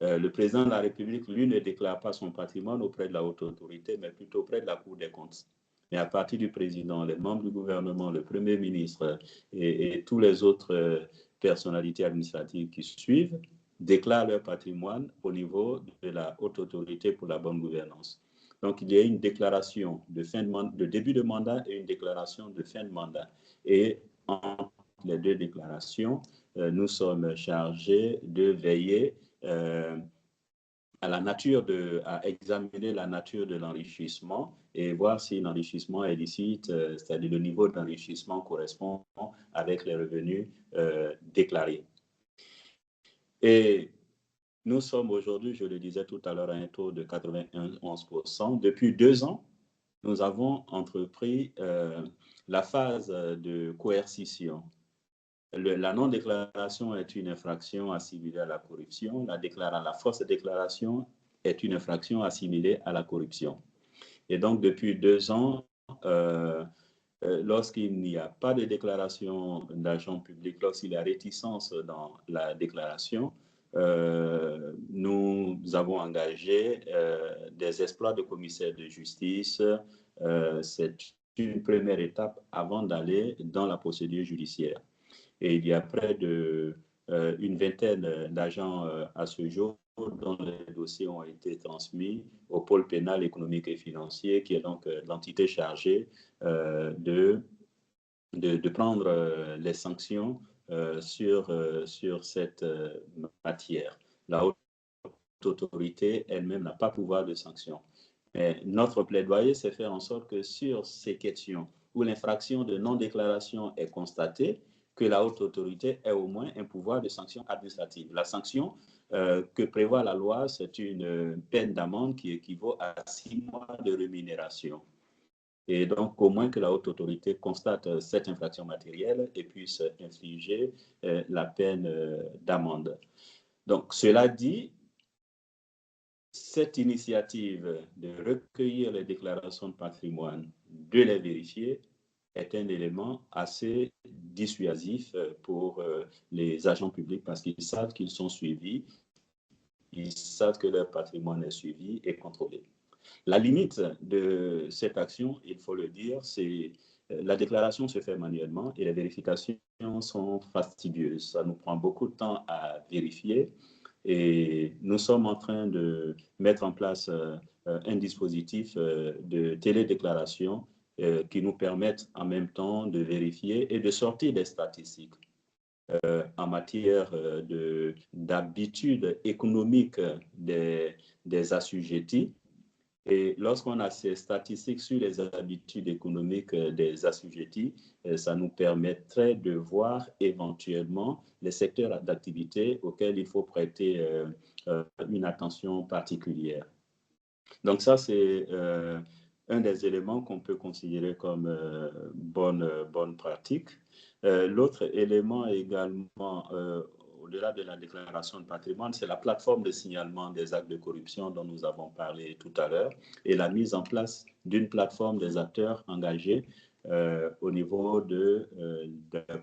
Le président de la République, lui, ne déclare pas son patrimoine auprès de la haute autorité, mais plutôt auprès de la Cour des comptes. Et à partir du président, les membres du gouvernement, le Premier ministre et tous les autres personnalités administratives qui suivent déclarent leur patrimoine au niveau de la haute autorité pour la bonne gouvernance. Donc, il y a une déclaration de début de mandat et une déclaration de fin de mandat. Et entre les deux déclarations, nous sommes chargés de veiller à examiner la nature de l'enrichissement et voir si l'enrichissement est licite, c'est-à-dire le niveau d'enrichissement correspond avec les revenus déclarés. Et nous sommes aujourd'hui, je le disais tout à l'heure, à un taux de 91%. Depuis 2 ans, nous avons entrepris la phase de coercition. La non-déclaration est une infraction assimilée à la corruption. La fausse déclaration est une infraction assimilée à la corruption. Et donc, depuis 2 ans, lorsqu'il n'y a pas de déclaration d'agent public, lorsqu'il y a réticence dans la déclaration, nous avons engagé des exploits de commissaires de justice. C'est une première étape avant d'aller dans la procédure judiciaire. Et il y a près d'une vingtaine d'agents à ce jour dont les dossiers ont été transmis au pôle pénal économique et financier, qui est donc l'entité chargée de prendre les sanctions sur cette matière. La haute autorité elle-même n'a pas pouvoir de sanction. Mais notre plaidoyer, c'est faire en sorte que sur ces questions où l'infraction de non-déclaration est constatée, que la haute autorité ait au moins un pouvoir de sanction administrative. La sanction que prévoit la loi, c'est une peine d'amende qui équivaut à 6 mois de rémunération. Et donc, au moins que la haute autorité constate cette infraction matérielle et puisse infliger la peine d'amende. Donc, cela dit, cette initiative de recueillir les déclarations de patrimoine, de les vérifier, est un élément assez dissuasif pour les agents publics parce qu'ils savent qu'ils sont suivis, ils savent que leur patrimoine est suivi et contrôlé. La limite de cette action, il faut le dire, c'est la déclaration se fait manuellement et les vérifications sont fastidieuses. Ça nous prend beaucoup de temps à vérifier et nous sommes en train de mettre en place un dispositif de télédéclaration qui nous permettent en même temps de vérifier et de sortir des statistiques en matière d'habitudes économiques des assujettis. Et lorsqu'on a ces statistiques sur les habitudes économiques des assujettis, ça nous permettrait de voir éventuellement les secteurs d'activité auxquels il faut prêter une attention particulière. Donc ça, c'est un des éléments qu'on peut considérer comme bonne pratique. L'autre élément également au au-delà de la déclaration de patrimoine, c'est la plateforme de signalement des actes de corruption dont nous avons parlé tout à l'heure et la mise en place d'une plateforme des acteurs engagés au niveau de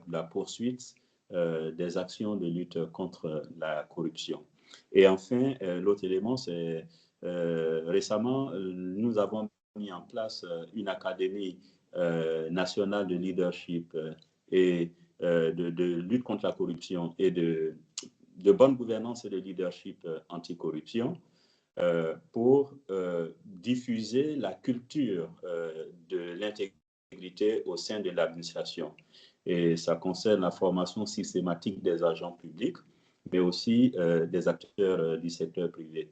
la poursuite des actions de lutte contre la corruption. Et enfin, l'autre élément, c'est récemment, nous avons mis en place une académie nationale de leadership et de lutte contre la corruption et de bonne gouvernance et de leadership anticorruption pour diffuser la culture de l'intégrité au sein de l'administration. Et ça concerne la formation systématique des agents publics, mais aussi des acteurs du secteur privé.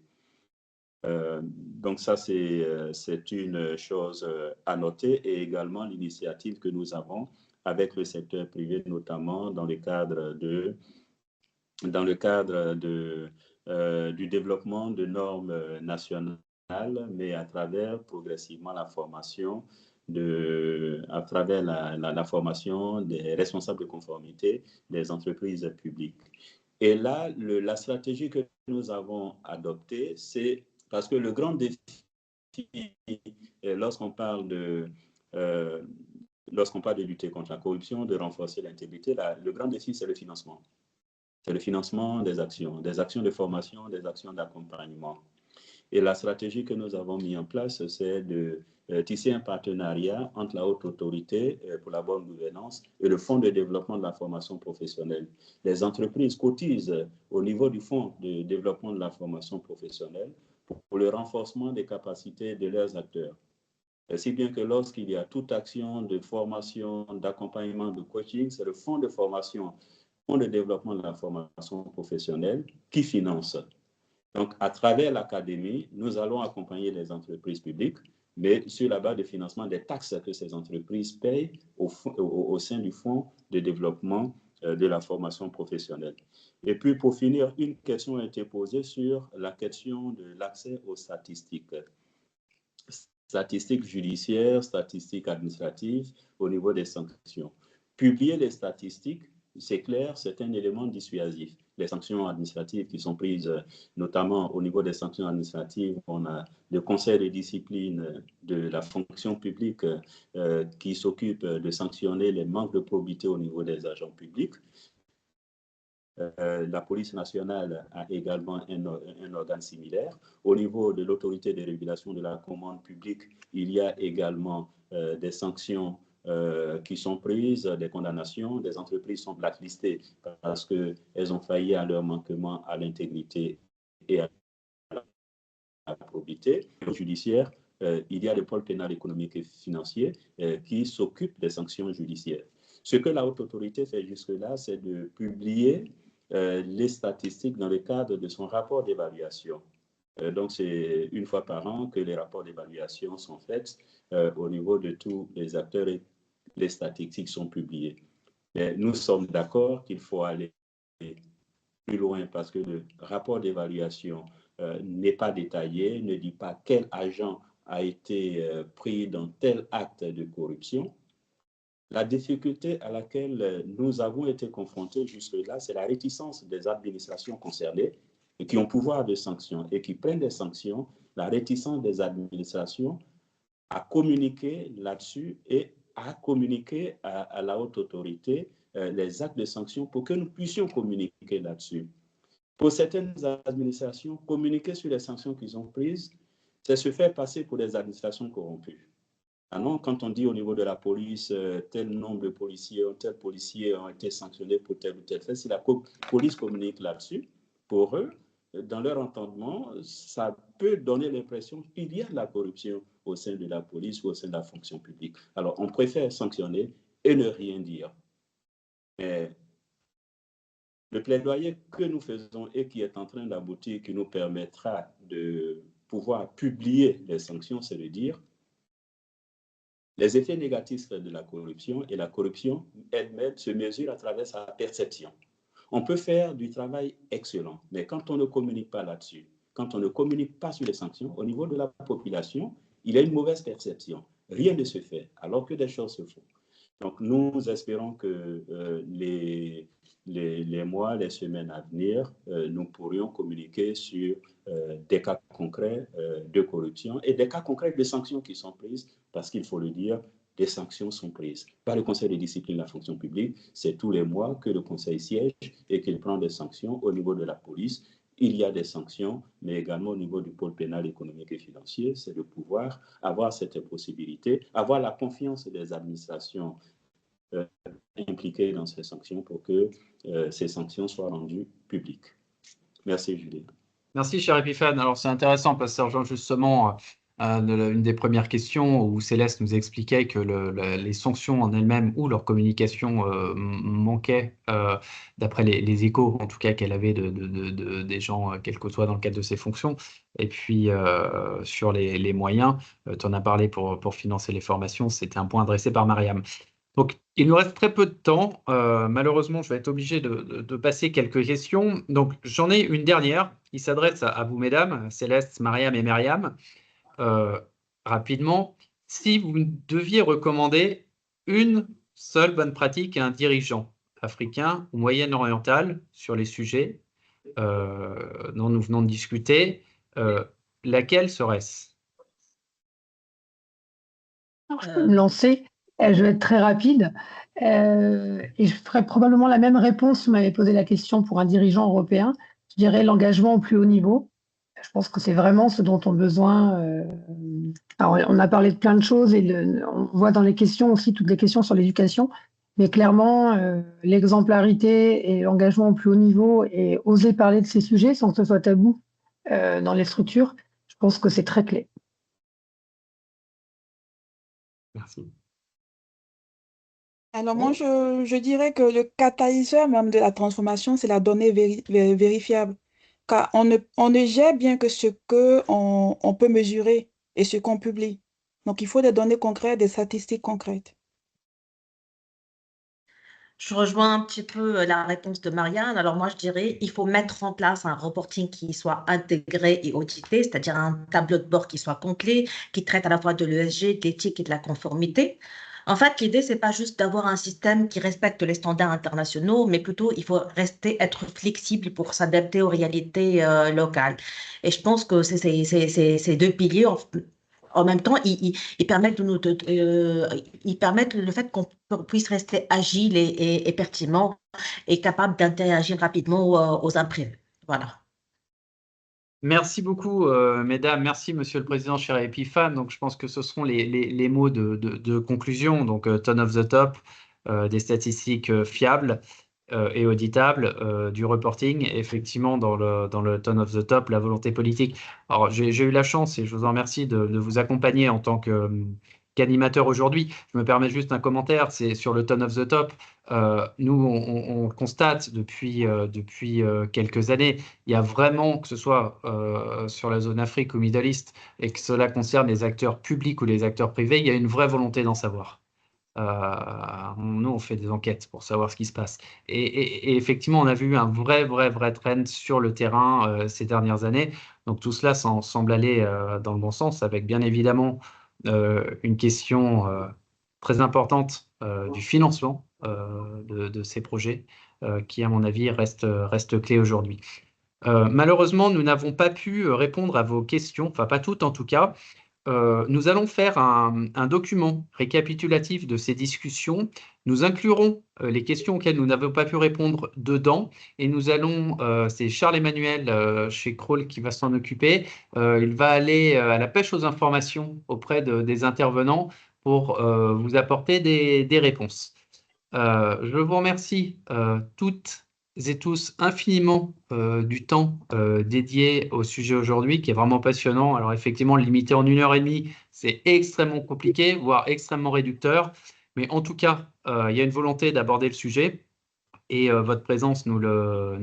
Donc ça, c'est une chose à noter, et également l'initiative que nous avons avec le secteur privé, notamment dans le cadre du développement de normes nationales, mais à travers progressivement la formation à travers la formation des responsables de conformité des entreprises publiques. Et là, la stratégie que nous avons adoptée, c'est parce que le grand défi, lorsqu'on parle de lutter contre la corruption, de renforcer l'intégrité, le grand défi, c'est le financement. C'est le financement des actions de formation, des actions d'accompagnement. Et la stratégie que nous avons mise en place, c'est de tisser un partenariat entre la haute autorité pour la bonne gouvernance et le fonds de développement de la formation professionnelle. Les entreprises cotisent au niveau du fonds de développement de la formation professionnelle pour le renforcement des capacités de leurs acteurs. Si bien que lorsqu'il y a toute action de formation, d'accompagnement, de coaching, c'est le fonds de formation, fonds de développement de la formation professionnelle qui finance. Donc, à travers l'académie, nous allons accompagner les entreprises publiques, mais sur la base de financement des taxes que ces entreprises payent au sein du fonds de développement de la formation professionnelle. Et puis, pour finir, une question a été posée sur la question de l'accès aux statistiques. Statistiques judiciaires, statistiques administratives au niveau des sanctions. Publier les statistiques, c'est clair, c'est un élément dissuasif. Les sanctions administratives qui sont prises, notamment au niveau des sanctions administratives, on a le conseil de discipline de la fonction publique qui s'occupe de sanctionner les manques de probité au niveau des agents publics. La police nationale a également un organe similaire. Au niveau de l'autorité de régulation de la commande publique, il y a également des sanctions qui sont prises, des condamnations. Des entreprises sont blacklistées parce qu'elles ont failli à leur manquement à l'intégrité et à la probité. Au judiciaire, il y a le pôle pénal économique et financier qui s'occupe des sanctions judiciaires. Ce que la haute autorité fait jusque-là, c'est de publier les statistiques dans le cadre de son rapport d'évaluation. Donc, c'est une fois par an que les rapports d'évaluation sont faits au niveau de tous les acteurs et les statistiques sont publiées. Mais nous sommes d'accord qu'il faut aller plus loin parce que le rapport d'évaluation n'est pas détaillé, ne dit pas quel agent a été pris dans tel acte de corruption. La difficulté à laquelle nous avons été confrontés jusque-là, c'est la réticence des administrations concernées et qui ont pouvoir de sanction et qui prennent des sanctions, la réticence des administrations à communiquer là-dessus et à communiquer à la haute autorité les actes de sanction pour que nous puissions communiquer là-dessus. Pour certaines administrations, communiquer sur les sanctions qu'ils ont prises, c'est se faire passer pour des administrations corrompues. Ah non, quand on dit au niveau de la police, tel nombre de policiers, tel policier ont été sanctionnés pour tel ou tel fait, si la police communique là-dessus, pour eux, dans leur entendement, ça peut donner l'impression qu'il y a de la corruption au sein de la police ou au sein de la fonction publique. Alors, on préfère sanctionner et ne rien dire. Mais le plaidoyer que nous faisons et qui est en train d'aboutir, qui nous permettra de pouvoir publier les sanctions, c'est de dire les effets négatifs de la corruption, et la corruption elle-même se mesure à travers sa perception. On peut faire du travail excellent, mais quand on ne communique pas là-dessus, quand on ne communique pas sur les sanctions, au niveau de la population, il y a une mauvaise perception. Rien ne se fait, alors que des choses se font. Donc, nous espérons que les mois, les semaines à venir, nous pourrions communiquer sur des cas concrets de corruption et des cas concrets de sanctions qui sont prises, parce qu'il faut le dire, des sanctions sont prises par le Conseil de discipline de la fonction publique. C'est tous les mois que le Conseil siège et qu'il prend des sanctions au niveau de la police. Il y a des sanctions, mais également au niveau du pôle pénal, économique et financier. C'est de pouvoir avoir cette possibilité, avoir la confiance des administrations impliquées dans ces sanctions pour que ces sanctions soient rendues publiques. Merci, Julien.
Merci, cher Epiphane. Alors, c'est intéressant parce que ça rejoint justement une des premières questions où Céleste nous expliquait que les sanctions en elles-mêmes ou leur communication manquaient, d'après les échos, en tout cas, qu'elle avait des gens qu'elle côtoie dans le cadre de ses fonctions. Et puis, sur les moyens, tu en as parlé pour financer les formations, c'était un point adressé par Mariam. Donc, il nous reste très peu de temps. Malheureusement, je vais être obligé de passer quelques questions. Donc, j'en ai une dernière qui s'adresse à vous, mesdames, Céleste, Mariam et Myriam. Rapidement, si vous deviez recommander une seule bonne pratique à un dirigeant africain ou moyen-oriental sur les sujets dont nous venons de discuter, laquelle serait-ce?
Je peux me lancer. Je vais être très rapide. Et je ferai probablement la même réponse si vous m'avez posé la question pour un dirigeant européen. Je dirais l'engagement au plus haut niveau. Je pense que c'est vraiment ce dont ont besoin. Alors, on a parlé de plein de choses et on voit dans les questions aussi toutes les questions sur l'éducation. Mais clairement, l'exemplarité et l'engagement au plus haut niveau et oser parler de ces sujets sans que ce soit tabou dans les structures, je pense que c'est très clé.
Merci.
Alors moi, je dirais que le catalyseur même de la transformation, c'est la donnée vérifiable. Car on ne gère bien que ce qu'on peut mesurer et ce qu'on publie. Donc, il faut des données concrètes, des statistiques concrètes.
Je rejoins un petit peu la réponse de Marianne. Alors moi, je dirais il faut mettre en place un reporting qui soit intégré et audité, c'est-à-dire un tableau de bord qui soit complet, qui traite à la fois de l'ESG, de l'éthique et de la conformité. En fait, l'idée, c'est pas juste d'avoir un système qui respecte les standards internationaux, mais plutôt il faut être flexible pour s'adapter aux réalités locales. Et je pense que ces deux piliers, en même temps, ils permettent, ils permettent le fait qu'on puisse rester agile et pertinent et capable d'interagir rapidement aux imprévus. Voilà.
Merci beaucoup, mesdames. Merci, Monsieur le Président, cher Epiphane. Donc, je pense que ce seront les mots de conclusion. Donc, ton of the top, des statistiques fiables et auditables, du reporting. Effectivement, dans le ton of the top, la volonté politique. Alors, j'ai eu la chance, et je vous en remercie, de vous accompagner en tant qu'animateur aujourd'hui. Je me permets juste un commentaire, c'est sur le ton of the top. Nous, on constate depuis quelques années, il y a vraiment, que ce soit sur la zone Afrique ou Middle East, et que cela concerne les acteurs publics ou les acteurs privés, il y a une vraie volonté d'en savoir. Nous, on fait des enquêtes pour savoir ce qui se passe. Et effectivement, on a vu un vrai trend sur le terrain ces dernières années. Donc tout cela semble aller dans le bon sens, avec bien évidemment une question très importante du financement de ces projets, qui, à mon avis, reste clé aujourd'hui. Malheureusement, nous n'avons pas pu répondre à vos questions, enfin pas toutes en tout cas. Nous allons faire un document récapitulatif de ces discussions. Nous inclurons les questions auxquelles nous n'avons pas pu répondre dedans et nous allons, c'est Charles-Emmanuel chez Kroll qui va s'en occuper. Il va aller à la pêche aux informations auprès des intervenants pour vous apporter des réponses. Je vous remercie toutes et tous infiniment du temps dédié au sujet aujourd'hui, qui est vraiment passionnant. Alors effectivement, le limiter en 1h30, c'est extrêmement compliqué, voire extrêmement réducteur. Mais en tout cas, il y a une volonté d'aborder le sujet et votre présence nous le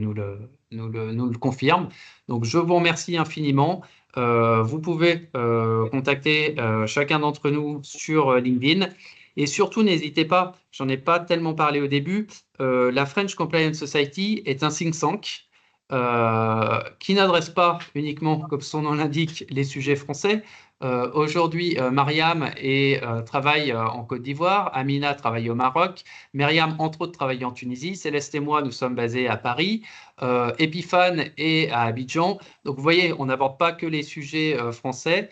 confirme. Donc, je vous remercie infiniment. Vous pouvez contacter chacun d'entre nous sur LinkedIn. Et surtout, n'hésitez pas, j'en ai pas tellement parlé au début, la French Compliance Society est un think tank qui n'adresse pas uniquement, comme son nom l'indique, les sujets français. Aujourd'hui, Mariam travaille en Côte d'Ivoire, Amina travaille au Maroc, Myriam, entre autres, travaille en Tunisie, Céleste et moi, nous sommes basés à Paris, Epiphane est à Abidjan. Donc, vous voyez, on n'aborde pas que les sujets français,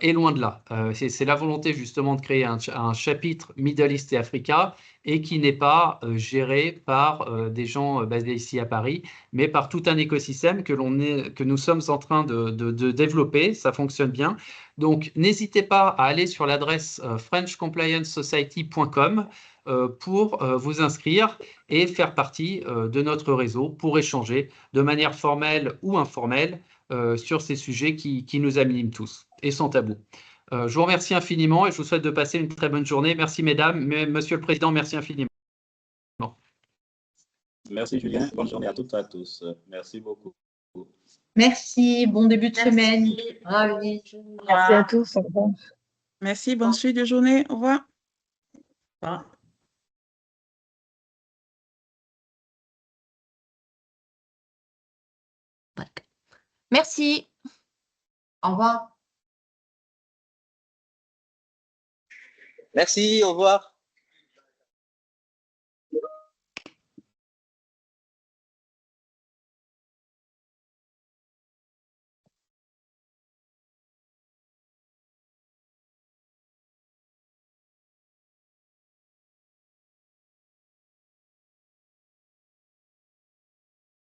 et loin de là. C'est la volonté justement de créer un chapitre Middle East et Africa, et qui n'est pas géré par des gens basés ici à Paris, mais par tout un écosystème que nous sommes en train de développer. Ça fonctionne bien. Donc, n'hésitez pas à aller sur l'adresse frenchcompliancesociety.com pour vous inscrire et faire partie de notre réseau pour échanger de manière formelle ou informelle sur ces sujets qui nous animent tous et sans tabou. Je vous remercie infiniment et je vous souhaite de passer une très bonne journée. Merci mesdames, monsieur le Président, merci infiniment.
Merci Julien, bonne journée à toutes et à tous. Merci beaucoup.
Merci, bon début de semaine. Ravi.
Merci à tous. Au revoir.
Merci, bonne suite de journée. Au revoir.
Merci.
Au revoir.
Merci, au revoir.